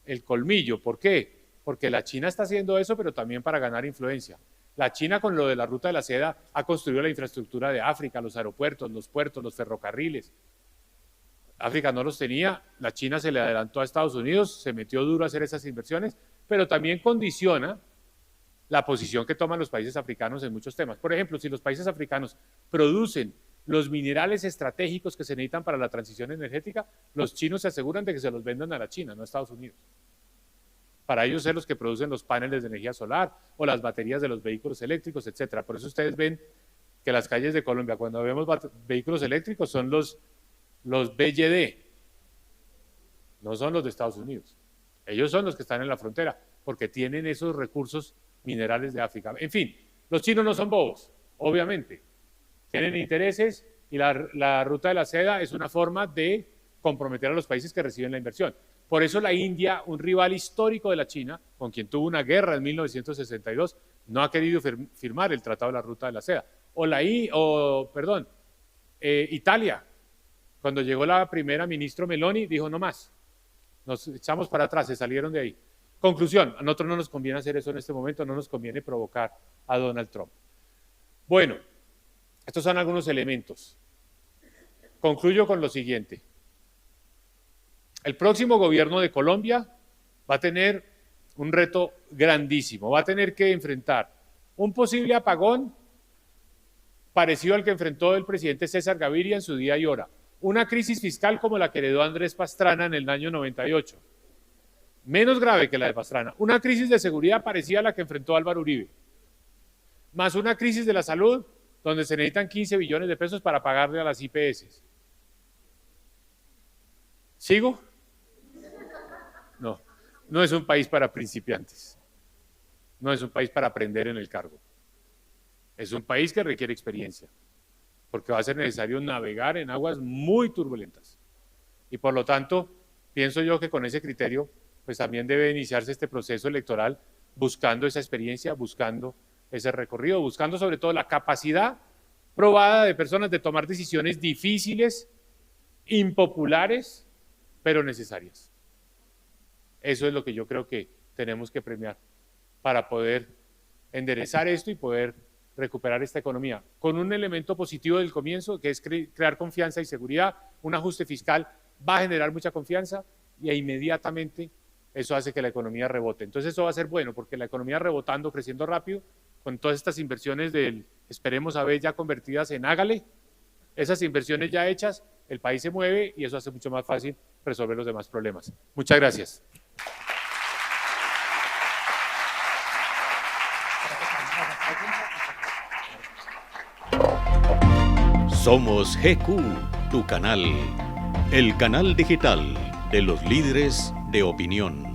el colmillo. ¿Por qué? Porque la China está haciendo eso, pero también para ganar influencia. La China, con lo de la Ruta de la Seda, ha construido la infraestructura de África, los aeropuertos, los puertos, los ferrocarriles. África no los tenía, la China se le adelantó a Estados Unidos, se metió duro a hacer esas inversiones, pero también condiciona la posición que toman los países africanos en muchos temas. Por ejemplo, si los países africanos producen los minerales estratégicos que se necesitan para la transición energética, los chinos se aseguran de que se los vendan a la China, no a Estados Unidos. Para ellos son los que producen los paneles de energía solar o las baterías de los vehículos eléctricos, etcétera. Por eso ustedes ven que las calles de Colombia, cuando vemos vehículos eléctricos, son los BYD, no son los de Estados Unidos. Ellos son los que están en la frontera, porque tienen esos recursos minerales de África. En fin, los chinos no son bobos, obviamente. Tienen intereses y la Ruta de la Seda es una forma de comprometer a los países que reciben la inversión. Por eso la India, un rival histórico de la China, con quien tuvo una guerra en 1962, no ha querido firmar el Tratado de la Ruta de la Seda. Italia, cuando llegó la primera ministra Meloni, dijo no más, nos echamos para atrás, se salieron de ahí. Conclusión, a nosotros no nos conviene hacer eso en este momento, no nos conviene provocar a Donald Trump. Bueno, estos son algunos elementos. Concluyo con lo siguiente. El próximo gobierno de Colombia va a tener un reto grandísimo, va a tener que enfrentar un posible apagón parecido al que enfrentó el presidente César Gaviria en su día y hora, una crisis fiscal como la que heredó Andrés Pastrana en el año 98, menos grave que la de Pastrana, una crisis de seguridad parecida a la que enfrentó Álvaro Uribe, más una crisis de la salud donde se necesitan 15 billones de pesos para pagarle a las IPS. ¿Sigo? No, no es un país para principiantes, no es un país para aprender en el cargo, es un país que requiere experiencia, porque va a ser necesario navegar en aguas muy turbulentas. Y por lo tanto, pienso yo que con ese criterio, pues también debe iniciarse este proceso electoral buscando esa experiencia, buscando ese recorrido, buscando sobre todo la capacidad probada de personas de tomar decisiones difíciles, impopulares, pero necesarias. Eso es lo que yo creo que tenemos que premiar para poder enderezar esto y poder recuperar esta economía, con un elemento positivo del comienzo, que es crear confianza y seguridad. Un ajuste fiscal va a generar mucha confianza y inmediatamente eso hace que la economía rebote. Entonces eso va a ser bueno, porque la economía rebotando, creciendo rápido, con todas estas inversiones esperemos a ver ya convertidas en hágale, esas inversiones ya hechas, el país se mueve y eso hace mucho más fácil resolver los demás problemas. Muchas gracias. Somos GQ, tu canal, el canal digital de los líderes de opinión.